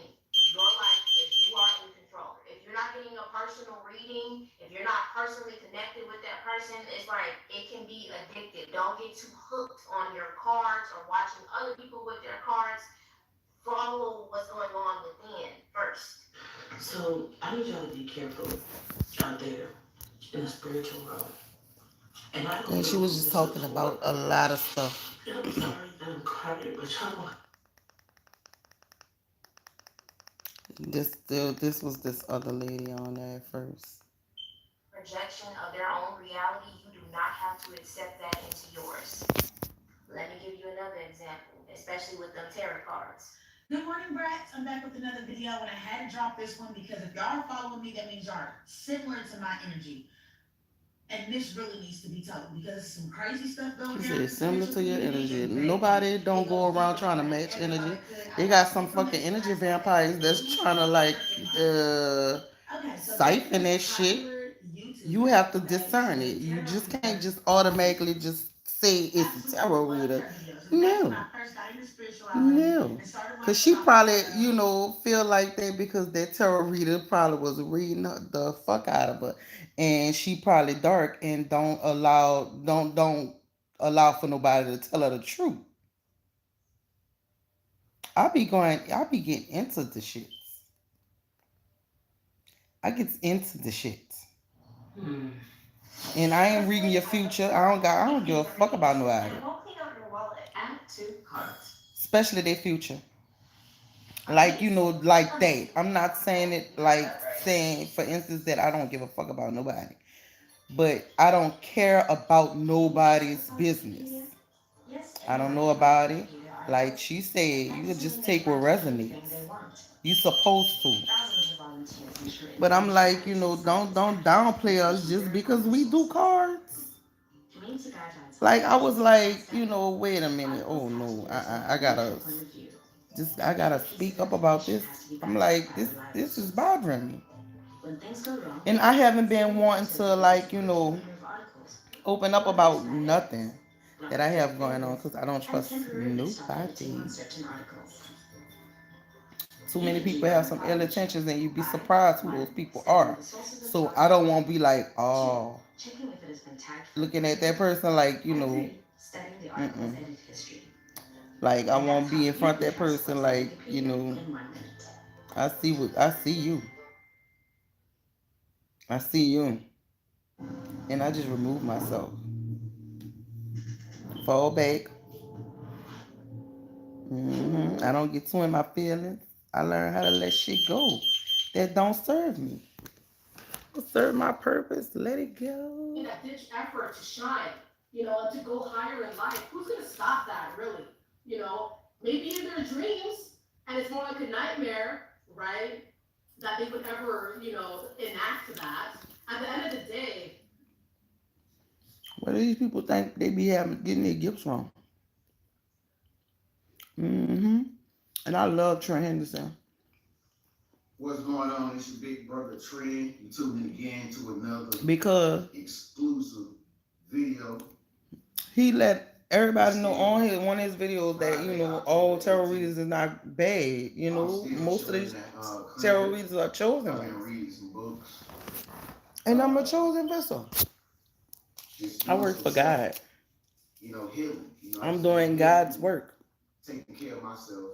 Speaker 2: your life because you are in control. If you're not getting a personal reading, if you're not personally connected with that person, it's like it can be addictive. Don't get too hooked on your cards or watching other people with their cards. Follow what's going on within first. So I need y'all to be careful out there in the spiritual world. And I don't
Speaker 1: And
Speaker 2: know
Speaker 1: she was
Speaker 2: who
Speaker 1: just
Speaker 2: this is
Speaker 1: talking
Speaker 2: for.
Speaker 1: about a lot of stuff.
Speaker 2: And I'm sorry that I'm crying, but y'all
Speaker 1: This was this other lady on there at first.
Speaker 2: projection of their own reality, you do not have to accept that into yours. Let me give you another example, especially with them tarot cards. Good morning, brats. I'm back with another video, and I had to drop this one because if y'all are following me, that means y'all are similar to my energy. And this really needs to be told because there's some crazy stuff going
Speaker 1: She
Speaker 2: down in
Speaker 1: said
Speaker 2: the
Speaker 1: similar
Speaker 2: spiritual
Speaker 1: to your
Speaker 2: community,
Speaker 1: energy.
Speaker 2: and baby,
Speaker 1: Nobody
Speaker 2: it
Speaker 1: don't
Speaker 2: goes
Speaker 1: go around
Speaker 2: deeper than
Speaker 1: trying to
Speaker 2: I
Speaker 1: match
Speaker 2: ever thought
Speaker 1: energy.
Speaker 2: it could. I
Speaker 1: They
Speaker 2: got
Speaker 1: got
Speaker 2: some
Speaker 1: some fucking
Speaker 2: information
Speaker 1: energy
Speaker 2: last night that
Speaker 1: vampires
Speaker 2: has
Speaker 1: that's
Speaker 2: blew
Speaker 1: trying to like
Speaker 2: my mind. Okay, so there's
Speaker 1: siphon
Speaker 2: this
Speaker 1: that shit.
Speaker 2: popular
Speaker 1: You
Speaker 2: YouTuber,
Speaker 1: have to
Speaker 2: okay?
Speaker 1: discern
Speaker 2: She's a
Speaker 1: it. You
Speaker 2: tarot
Speaker 1: just can't
Speaker 2: reader
Speaker 1: just
Speaker 2: on
Speaker 1: automatically
Speaker 2: YouTube.
Speaker 1: just say it's a
Speaker 2: Absolutely
Speaker 1: tarot
Speaker 2: loved
Speaker 1: reader.
Speaker 2: her videos. In fact, when
Speaker 1: No.
Speaker 2: I first got into spirituality
Speaker 1: No.
Speaker 2: and started
Speaker 1: Cause
Speaker 2: learning
Speaker 1: she
Speaker 2: about
Speaker 1: probably,
Speaker 2: tarot,
Speaker 1: feel like that because that tarot reader probably was reading the fuck out of her. And she probably dark and don't allow for nobody to tell her the truth. I be getting into the shit. I get into the shit.
Speaker 2: hmm.
Speaker 1: And I ain't reading
Speaker 2: Personally,
Speaker 1: your
Speaker 2: I love
Speaker 1: future.
Speaker 2: tarot.
Speaker 1: I
Speaker 2: It
Speaker 1: don't
Speaker 2: can
Speaker 1: give a
Speaker 2: be
Speaker 1: fuck
Speaker 2: everything
Speaker 1: about
Speaker 2: you see,
Speaker 1: nobody.
Speaker 2: and it won't clean out your wallet. Add two cards.
Speaker 1: Especially their future. Like, like that. I'm not saying it like saying, for instance, that I don't give a fuck about nobody. But I don't care about nobody's business. I don't know about it. Like she said, you could just take what resonates. You supposed to. But I'm like, don't downplay us just because we do cards. Like I was like, wait a minute. Oh no, I gotta speak up about this. I'm like, this is bothering me. And I haven't been wanting to like, open up about nothing that I have going on because I don't trust nobody. Too many people have some ill intentions and you'd be surprised who those people are. So I don't want to be like, oh, looking at that person like, mm-mm. Like I won't be in front of that person like, I see you. I see you. And I just remove myself. Fall back. I don't get too in my feelings. I learn how to let shit go that don't serve me. Serve my purpose. Let it go.
Speaker 3: In that ditch effort to shine, and to go higher in life. Who's gonna stop that, really? Maybe in their dreams, and it's more like a nightmare, right? That they would ever, enact that. At the end of the day,
Speaker 1: Where do these people think they be getting their gifts from? Mm-hmm. And I love Trent Henderson.
Speaker 4: What's going on? It's your big brother Trent. You tuning again to another
Speaker 1: Because
Speaker 4: exclusive video.
Speaker 1: he let everybody know on one of his videos that all tarot readers is not bad. Most of these tarot readers are chosen ones. And I'm a chosen vessel. I work for God.
Speaker 4: Healing.
Speaker 1: I'm doing God's work.
Speaker 4: Taking care of myself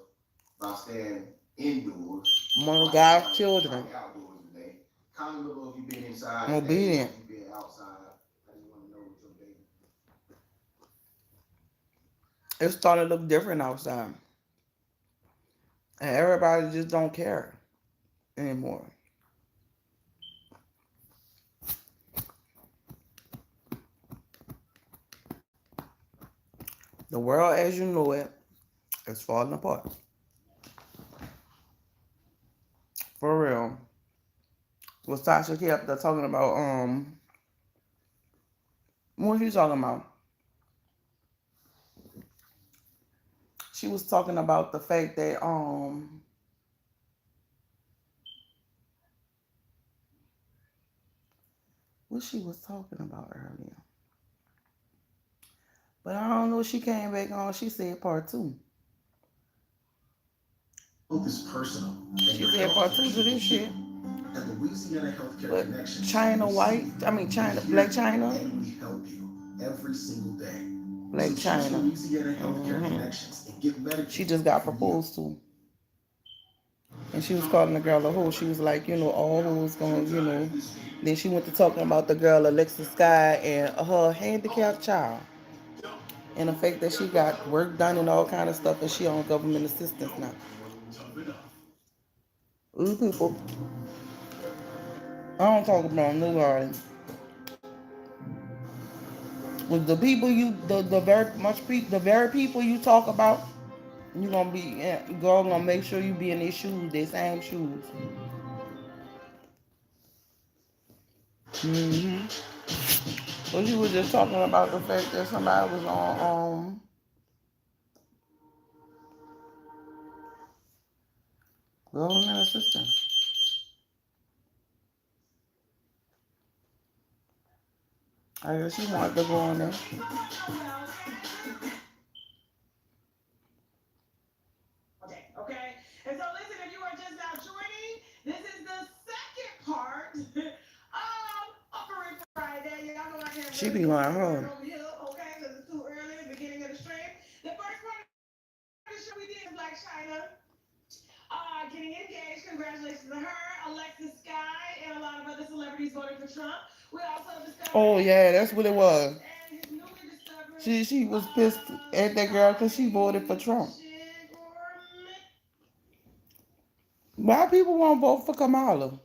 Speaker 4: by staying indoors.
Speaker 1: I'm one of God's children.
Speaker 4: Outdoors today. Comment below if you've been inside.
Speaker 1: I'm obedient.
Speaker 4: If you've been outside. I just want to know what your day.
Speaker 1: It's starting to look different outside. And everybody just don't care anymore. The world as you know it is falling apart. For real. What Tasha kept talking about, what was she talking about? She was talking about the fact that, what she was talking about earlier. But I don't know, she came back on, she said part two.
Speaker 4: Is personal.
Speaker 1: She said part two to this shit.
Speaker 4: At Louisiana Healthcare
Speaker 1: But
Speaker 4: Connection,
Speaker 1: Black China.
Speaker 4: and we help you every single day.
Speaker 1: Black China.
Speaker 4: Louisiana Healthcare Connections and get medical.
Speaker 1: She just got proposed to. And she was calling the girl a hoe. She was like, all hoes gonna. Then she went to talking about the girl Alexis Sky and her handicapped child. And the fact that she got work done and all kind of stuff and she on government assistance now. These people, I don't talk about nobody. With the people the very people you talk about, you gonna be, girl gonna make sure you be in their shoes, their same shoes. But you were just talking about the fact that somebody was on government assistance. I guess she wanted to go on there.
Speaker 3: okay? And so listen, if you are just now joining, this is the second part of Offering Friday. Y'all know I can't
Speaker 1: She be lying, huh?
Speaker 3: over here, okay? Because it's too early, the beginning of the stream. The first part of the show we did is Black China. Getting engaged. Congratulations to her, Alexis Sky, and a lot of other celebrities voting for Trump. We also discovered.
Speaker 1: Oh yeah, that's what it was.
Speaker 3: And his newly discovered.
Speaker 1: She was pissed at that girl because she voted for Trump. Why people won't vote for Kamala?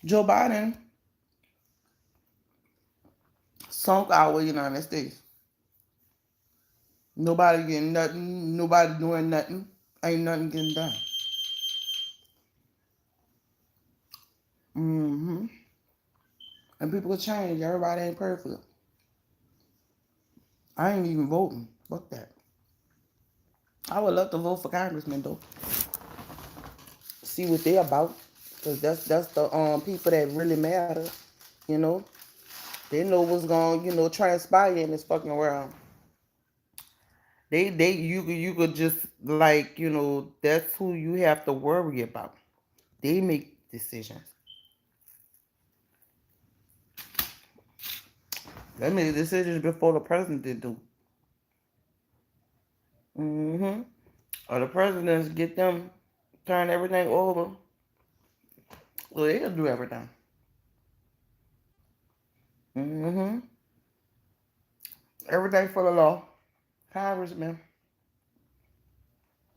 Speaker 1: Joe Biden sunk our United States. Nobody getting nothing. Nobody doing nothing. Ain't nothing getting done. Mm-hmm. And people will change. Everybody ain't perfect. I ain't even voting. Fuck that. I would love to vote for congressmen though. See what they about. Cause that's the people that really matter. You know, they know what's going transpire in this fucking world. You could just like that's who you have to worry about. They make decisions. They make decisions before the president do. Mm-hmm. Or the presidents get them turn everything over. Well, they'll do everything. Mm-hmm. Everything for the law. Congressman.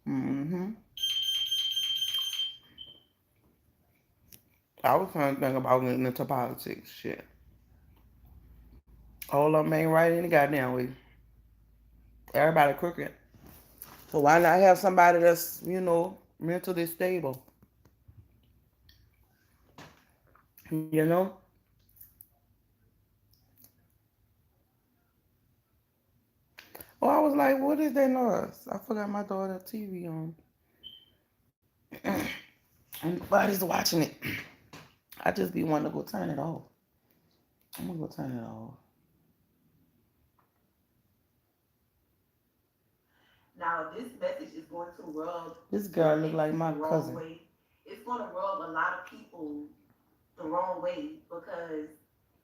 Speaker 1: Mm-hmm. I was trying to think about getting into politics. Shit. All of them ain't right any goddamn way. Everybody crooked. So why not have somebody that's, mentally stable? You know? Oh, I was like, what is that noise? I forgot my daughter's TV on. And nobody's watching it. I just be wanting to go turn it off. I'm gonna go turn it off.
Speaker 5: Now, this message is going to rub
Speaker 1: This girl look
Speaker 5: your
Speaker 1: like
Speaker 5: ex
Speaker 1: my
Speaker 5: the wrong
Speaker 1: cousin.
Speaker 5: way. It's going to rub a lot of people the wrong way because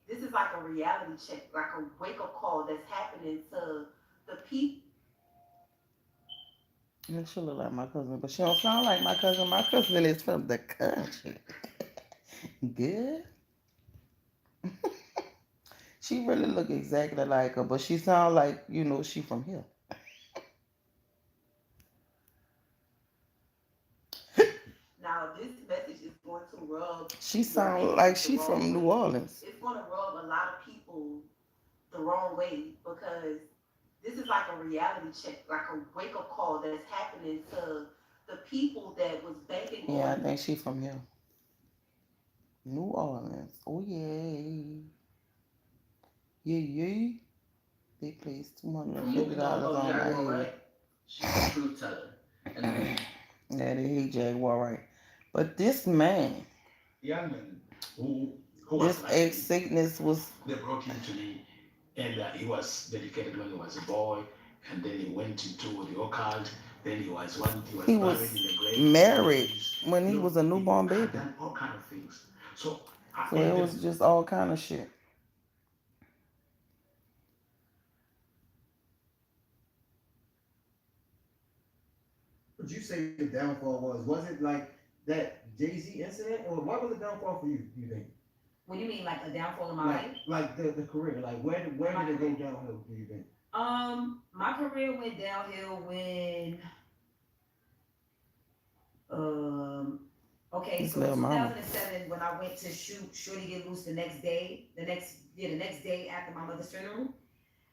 Speaker 5: this is like a reality check, like a wake up call that's happening to the people.
Speaker 1: Yeah, she look like my cousin, but she don't sound like my cousin. My cousin is from the country. Good. She really look exactly like her, but she sound like, she from here.
Speaker 5: Now, this message is going to rub
Speaker 1: She
Speaker 5: your
Speaker 1: sound
Speaker 5: ex
Speaker 1: like
Speaker 5: the
Speaker 1: she
Speaker 5: wrong
Speaker 1: from New
Speaker 5: way.
Speaker 1: Orleans.
Speaker 5: It's going to rub a lot of people the wrong way because this is like a reality check, like a wake up call that's happening to the people that was banking
Speaker 1: Yeah, I
Speaker 5: on.
Speaker 1: think she from here. New Orleans. Oh yeah. Yeah, yeah. They placed
Speaker 6: From moving on
Speaker 1: $250
Speaker 6: about
Speaker 1: on my
Speaker 6: Jaguar,
Speaker 1: head.
Speaker 6: right? She's a truth teller. And
Speaker 1: Yeah, they hate Jaguar, right? But this man,
Speaker 6: young man who was
Speaker 1: this
Speaker 6: like
Speaker 1: ex
Speaker 6: me,
Speaker 1: Satanist was.
Speaker 6: they brought him to me, and he was dedicated when he was a boy, and then he went into the occult. Then he was
Speaker 1: He
Speaker 6: buried
Speaker 1: was
Speaker 6: in the grave for
Speaker 1: married
Speaker 6: days.
Speaker 1: when
Speaker 6: You
Speaker 1: he
Speaker 6: know,
Speaker 1: was a
Speaker 6: he
Speaker 1: newborn
Speaker 6: had
Speaker 1: baby.
Speaker 6: done all kind of things. So
Speaker 1: So it
Speaker 6: and
Speaker 1: was
Speaker 6: then
Speaker 1: just all kind of shit.
Speaker 7: Would you say the downfall was? Was it like that Jay-Z incident, or what was the downfall for you? You think?
Speaker 5: What do you mean, like a downfall in my
Speaker 7: Like,
Speaker 5: life?
Speaker 7: like the career, like where
Speaker 5: My
Speaker 7: did it go
Speaker 5: career.
Speaker 7: downhill? Do you think?
Speaker 5: My career went downhill when, um, okay,
Speaker 1: His
Speaker 5: so in
Speaker 1: little mama.
Speaker 5: 2007, when I went to shoot Shorty Get Loose the next day after my mother's funeral,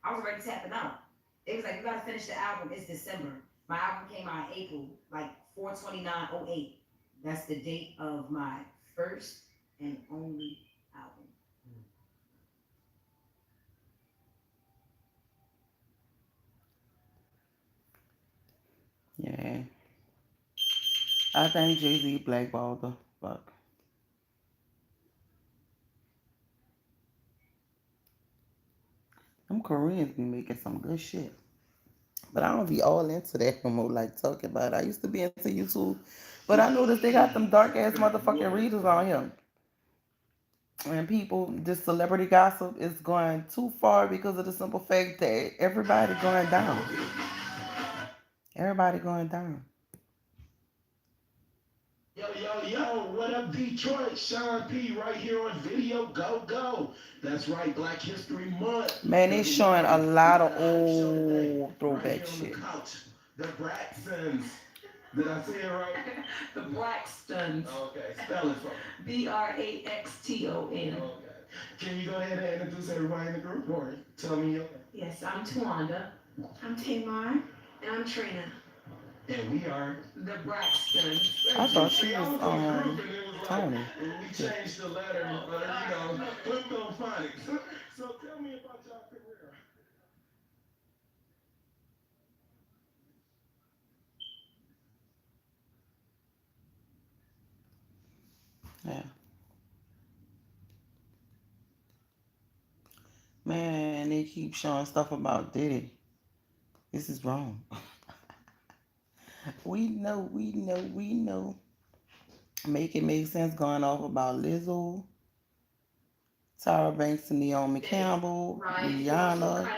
Speaker 5: I was already tapping out. It was like, you gotta finish the album. It's December. My album came out in April, like 4/29/08. That's the date of my first and only album.
Speaker 1: Yeah. I think Jay-Z blackballed the fuck. Them Koreans be making some good shit. But I don't be all into that no more, like talking about it. I used to be into YouTube, but I noticed they got them dark ass motherfucking readers on here. And people, this celebrity gossip is going too far because of the simple fact that everybody going down. Everybody going down.
Speaker 8: Yo, yo, yo, what up, Detroit? Sean P right here on video. Go, go. That's right, Black History Month.
Speaker 1: Man, they showing a
Speaker 8: We
Speaker 1: lot
Speaker 8: got
Speaker 1: of
Speaker 8: a hype show today.
Speaker 1: old
Speaker 8: Right
Speaker 1: throwback
Speaker 8: here on the
Speaker 1: shit.
Speaker 8: couch. The Braxtons. Did I say it right?
Speaker 9: The Braxtons.
Speaker 8: Okay, spell it for me.
Speaker 9: Braxton.
Speaker 8: Okay. Can you go ahead and introduce everybody in the group or tell me your
Speaker 9: Yes, I'm Tawanda. I'm Tamar. And I'm Trina.
Speaker 8: And we are.
Speaker 9: The Braxtons.
Speaker 1: I thought she
Speaker 8: See, I
Speaker 1: was
Speaker 8: was in the group and it was like,
Speaker 1: Tony.
Speaker 8: we changed the letter, Cryptophonics. So tell me about your career.
Speaker 1: Yeah. Man, they keep showing stuff about Diddy. This is wrong. We know. Make it make sense going off about Lizzo, Tyra Banks and Naomi Campbell,
Speaker 3: Right?
Speaker 1: Rihanna.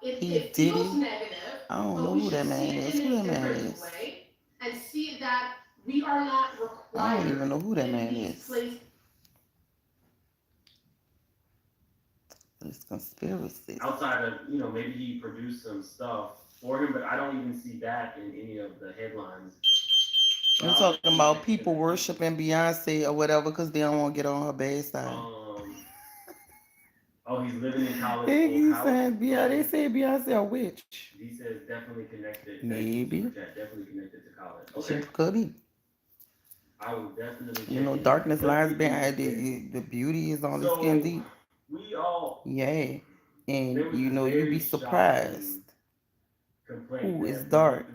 Speaker 1: He
Speaker 3: It
Speaker 1: did
Speaker 3: feels
Speaker 1: it.
Speaker 3: negative,
Speaker 1: I don't
Speaker 3: but
Speaker 1: know
Speaker 3: we
Speaker 1: who that
Speaker 3: should see
Speaker 1: man
Speaker 3: it
Speaker 1: is.
Speaker 3: in
Speaker 1: Who
Speaker 3: a
Speaker 1: that man
Speaker 3: different
Speaker 1: is?
Speaker 3: way and see that we are not
Speaker 1: I don't
Speaker 3: required
Speaker 1: even know who that
Speaker 3: in
Speaker 1: man
Speaker 3: these
Speaker 1: is.
Speaker 3: places.
Speaker 1: It's conspiracy.
Speaker 10: Outside of, you know, maybe he produced some stuff for him, but I don't even see that in any of the headlines.
Speaker 1: You're talking about people worshiping Beyonce or whatever because they don't want to get on her bad side.
Speaker 10: Oh, he's living in college.
Speaker 1: They keep
Speaker 10: house.
Speaker 1: saying Beyonce. They say Beyonce a witch.
Speaker 10: He says definitely connected.
Speaker 1: Maybe.
Speaker 10: Definitely connected to college. Okay.
Speaker 1: She could be.
Speaker 10: I will definitely.
Speaker 1: You know, darkness lies behind the beauty is on the skin deep.
Speaker 10: We all.
Speaker 1: Yeah. And you know, you'd be surprised who is dark.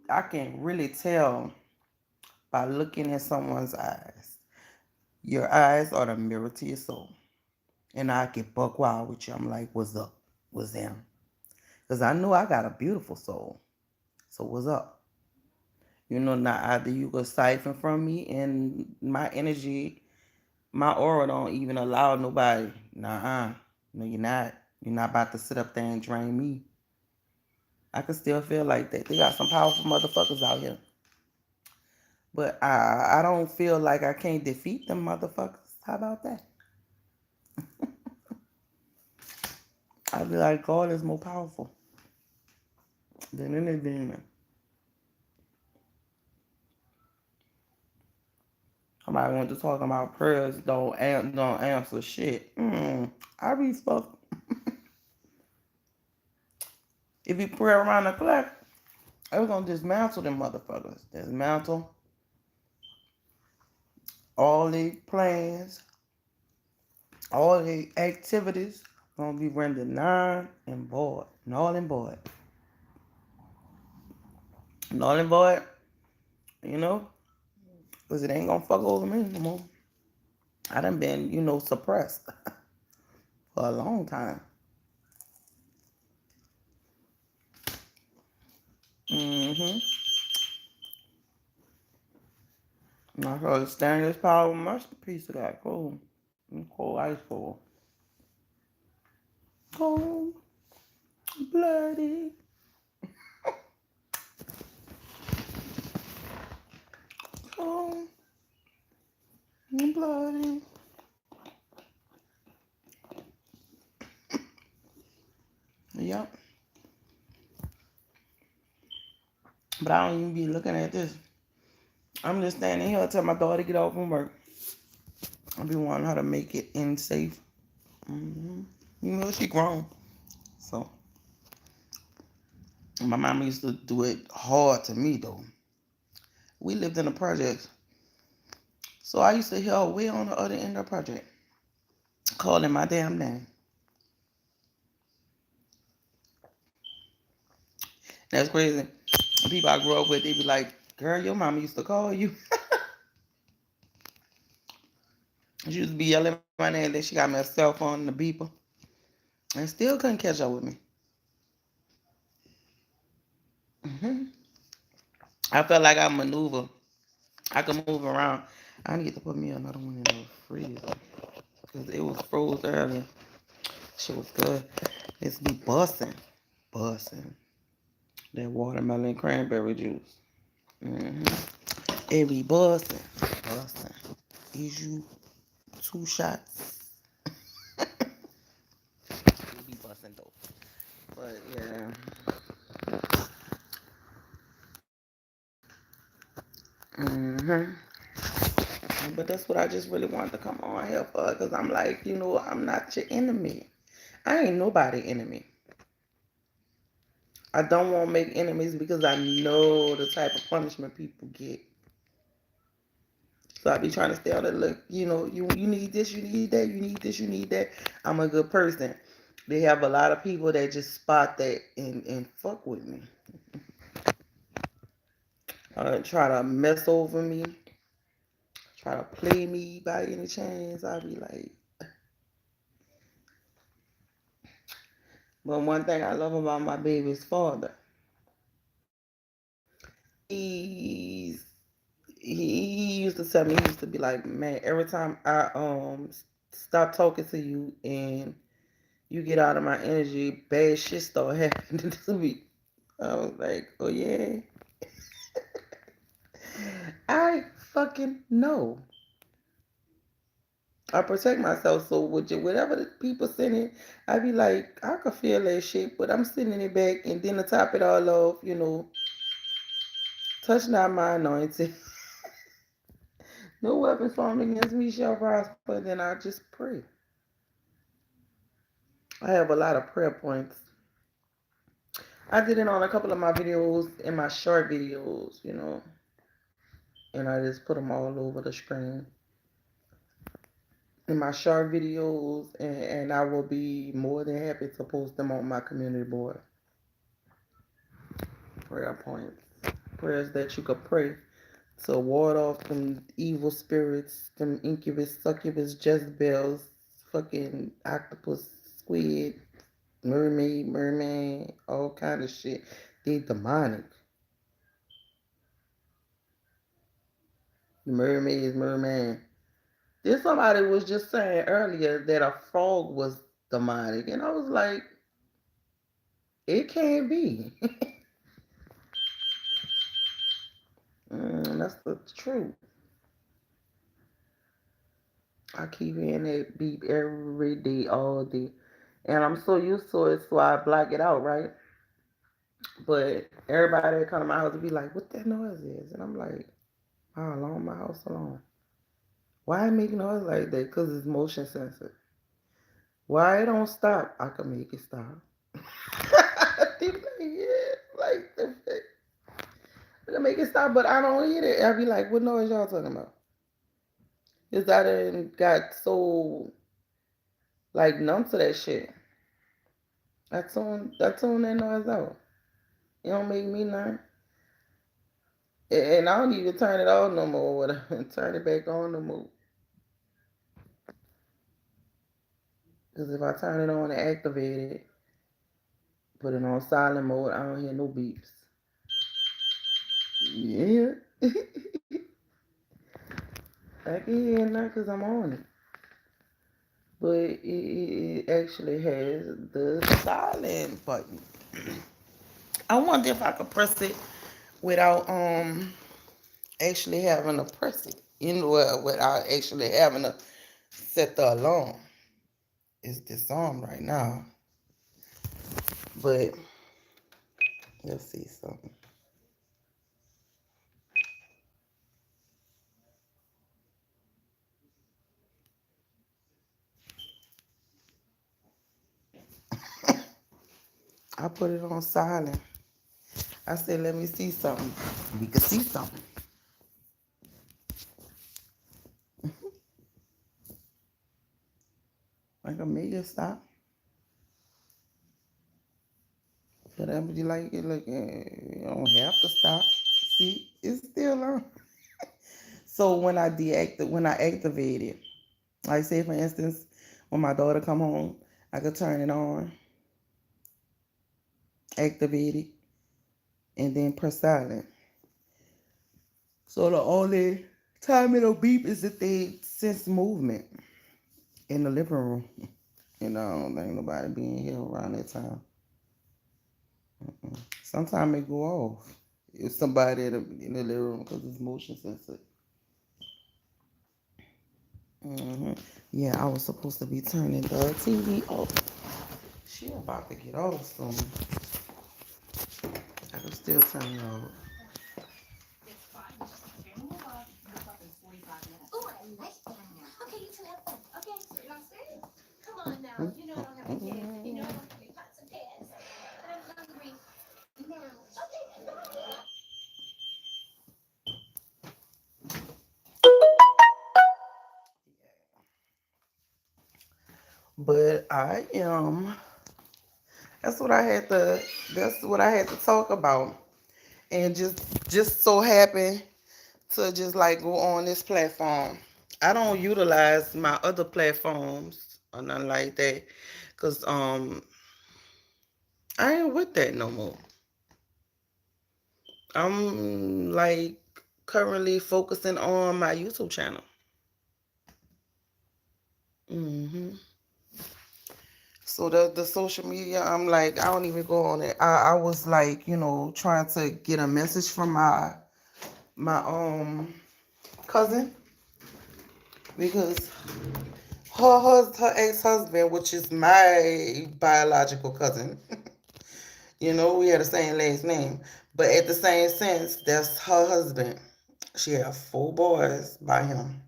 Speaker 1: I can really tell by looking at someone's eyes. Your eyes are the mirror to your soul. And I get buck wild with you. I'm like, what's up? What's them? Because I know I got a beautiful soul. So what's up? You know, now either you go siphon from me and my energy, my aura don't even allow nobody. Nah, no, you're not. You're not about to sit up there and drain me. I can still feel like that. They got some powerful motherfuckers out here. But I don't feel like I can't defeat them motherfuckers. How about that? I be like, God is more powerful than any demon. Somebody went to talking about prayers don't answer shit. I be fucked. If you pray around the clock, we're gonna dismantle them motherfuckers. Dismantle all the plans, all the activities gonna be rendered null and void. Null and void. Null and void, you know? Because it ain't gonna fuck over me no more. I done been, you know, suppressed for a long time. I saw the stainless power masterpiece of that cold. Cold ice cold. Cold blooded. Cold blooded. Yep. But I don't even be looking at this. I'm just standing here until my daughter get off from work. I be wanting her to make it in safe. You know, she grown. So, my mama used to do it hard to me, though. We lived in a project. So, I used to hear her way on the other end of the project calling my damn name. That's crazy. People I grew up with, they be like, girl, your mama used to call you. She used to be yelling my name, then she got me a cell phone and a beeper. And still couldn't catch up with me. I felt like I maneuver. I could move around. I need to put me another one in the freezer. Because it was froze earlier. Shit was good. It's be busting. Busting. That watermelon cranberry juice. It be busting. Busting. Is you 2 shots? It be busting though. But yeah. Mm-hmm. But that's what I just really wanted to come on here for, because I'm like, I'm not your enemy. I ain't nobody enemy. I don't want to make enemies because I know the type of punishment people get. So I be trying to stay out of look, you need this, you need that, you need this, you need that. I'm a good person. They have a lot of people that just spot that and fuck with me. Try to mess over me, try to play me by any chance. I be like, but one thing I love about my baby's father, he's he used to tell me, he used to be like, man, every time I stop talking to you and you get out of my energy, bad shit start happening to me. I was like, oh yeah. I fucking know. I protect myself, so with whatever the people sending, I be like, I could feel that shit, but I'm sending it back, and then to top it all off, touch not my anointing. No weapon formed against me shall prosper. Then I just pray. I have a lot of prayer points. I did it on a couple of my videos, in my short videos, and I just put them all over the screen. In my short videos, and I will be more than happy to post them on my community board. Prayer points. Prayers that you could pray to ward off them evil spirits, them incubus, succubus, Jezebels, fucking octopus, squid, mermaid, all kind of shit. They demonic. The merman. Then somebody was just saying earlier that a frog was demonic, and I was like, it can't be. That's the truth. I keep hearing that beep every day, all day. And I'm so used to it, so I block it out, right? But everybody that come to my house will be like, what that noise is? And I'm like, my alarm, my house alarm. Why I make noise like that? Because it's motion sensor. Why it don't stop? I can make it stop. They be like, yeah, like I can make it stop, but I don't hear it. I be like, what noise y'all talking about? Is I done got so like numb to that shit. I tune that noise out. It don't make me none. And I don't even turn it off no more. Whatever, turn it back on no more. Because if I turn it on and activate it, put it on silent mode, I don't hear no beeps. Yeah. I can hear now because I'm on it. But it actually has the silent button. I wonder if I could press it without actually having to press it. Without actually having to set the alarm. It's disarmed right now. But let's see something. I put it on silent. I said, let me see something. We can see something. I can make it stop. Whatever you like it, look, you don't have to stop. See, it's still on. So when I activate it, like say for instance, when my daughter come home, I could turn it on, activate it, and then press silent. So the only time it'll beep is if they sense movement in the living room. I don't think nobody be in here around that time. Sometimes it go off if somebody in the living room because it's motion sensor. Yeah, I was supposed to be turning the TV off. She about to get off soon. I can still turn it off.
Speaker 2: Okay, you two have fun. Okay, so you're not scared? Come on now. You know I don't have any kids. You know I don't have any pots and pans. And I'm hungry now. Okay, bye.
Speaker 1: But I am. That's what I had to. That's what I had to talk about, and just so happen to just like go on this platform. I don't utilize my other platforms or nothing like that, cause I ain't with that no more. I'm like currently focusing on my YouTube channel. hmm So the social media, I'm like, I don't even go on it. I was like, trying to get a message from my cousin, because her ex-husband, which is my biological cousin, we had the same last name, but at the same sense, that's her husband. She had 4 boys by him.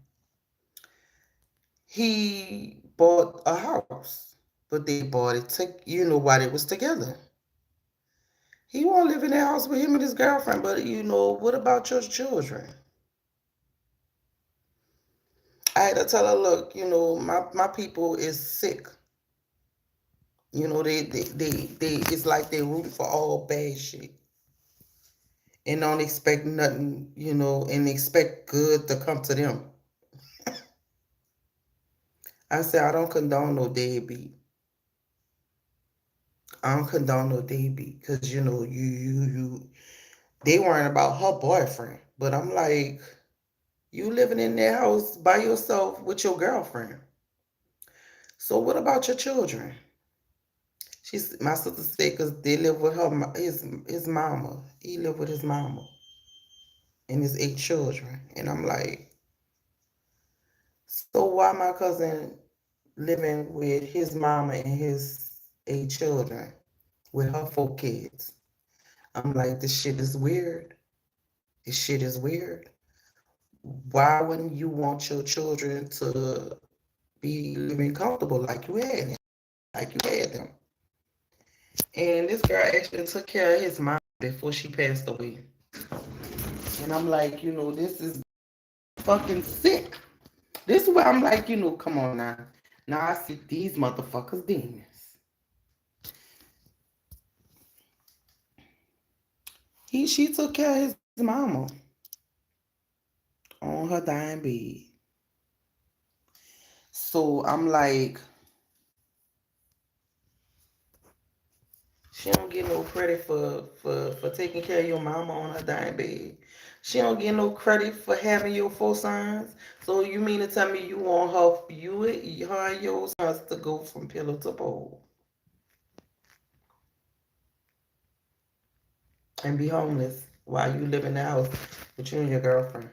Speaker 1: He bought a house, but they bought it while they was together. He won't live in that house with him and his girlfriend, but what about your children? I had to tell her, look, my people is sick. They it's like they root for all bad shit and don't expect nothing, and expect good to come to them. I said, I don't condone no deadbeat. I don't condone no deadbeat because, they weren't about her boyfriend. But I'm like, you living in that house by yourself with your girlfriend. So what about your children? My sister said, because they live with his mama. He lived with his mama and his 8 children. And I'm like, so why my cousin living with his mama and his 8 children with her 4 kids? I'm like, this shit is weird. This shit is weird. Why wouldn't you want your children to be living comfortable like you had them? And this girl actually took care of his mom before she passed away. And I'm like, this is fucking sick. This is where I'm like, come on now. Now I see these motherfuckers demons. She took care of his mama on her dying bed. So I'm like, she don't get no credit for taking care of your mama on her dying bed. She don't get no credit for having your 4 sons. So you mean to tell me you want her and your sons to go from pillow to pole and be homeless while you live in the house with you and your girlfriend?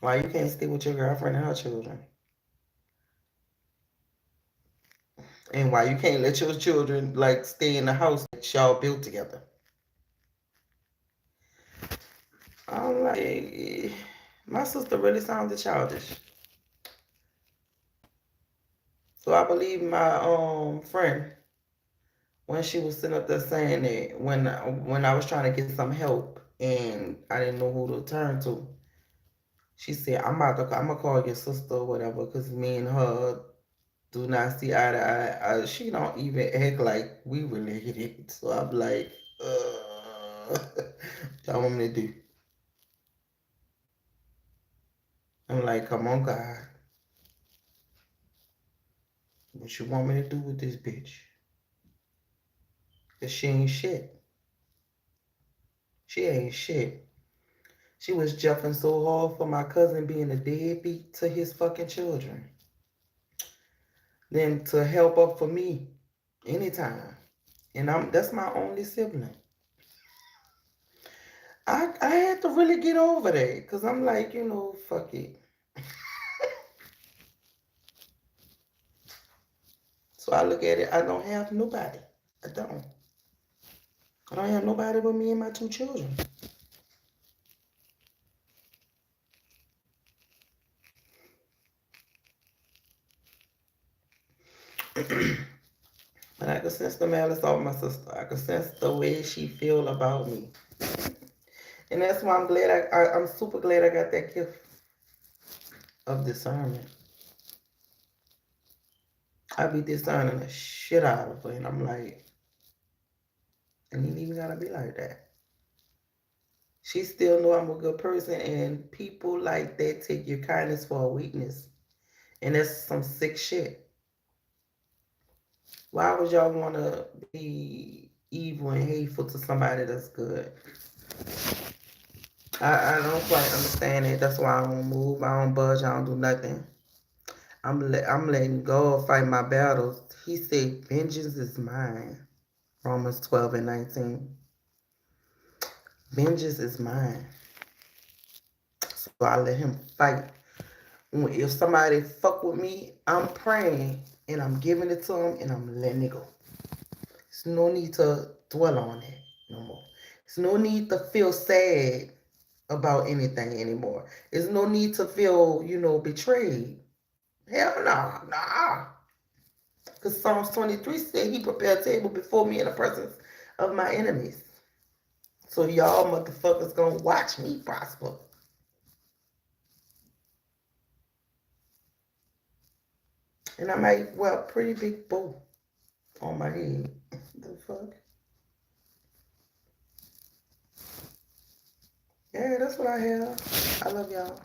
Speaker 1: Why you can't stay with your girlfriend and her children? And why you can't let your children like stay in the house that y'all built together? I'm like, my sister really sounded childish. So I believe my friend when she was sitting up there saying that when I was trying to get some help and I didn't know who to turn to, she said, I'm gonna call your sister or whatever, because me and her do not see eye to eye. She don't even act like we related. So I'm like, what y'all want me to do? I'm like, come on, God. What you want me to do with this bitch? Because she ain't shit. She ain't shit. She was jumping so hard for my cousin being a deadbeat to his fucking children. Then to help up for me anytime. And that's my only sibling. I had to really get over that because I'm like, fuck it. So I look at it, I don't have nobody. I don't. I don't have nobody but me and my 2 children. And I can sense the malice of my sister. I can sense the way she feel about me. And that's why I'm glad I'm super glad I got that gift of discernment. I be discerning the shit out of her, and I'm like, and you even gotta be like that. She still know I'm a good person, and people like that take your kindness for a weakness. And that's some sick shit. Why would y'all want to be evil and hateful to somebody that's good? I don't quite understand it. That's why I don't move. I don't budge. I don't do nothing. I'm letting go, fight my battles. He said, vengeance is mine. Romans 12:19. Vengeance is mine. So I let him fight. If somebody fuck with me, I'm praying and I'm giving it to him and I'm letting it go. There's no need to dwell on it no more. There's no need to feel sad about anything anymore. There's no need to feel, betrayed. Hell no, nah. Because Psalms 23 said he prepared a table before me in the presence of my enemies. So y'all motherfuckers gonna watch me prosper. And I might wear a pretty big bow on my head. The fuck? Yeah, that's what I have. I love y'all.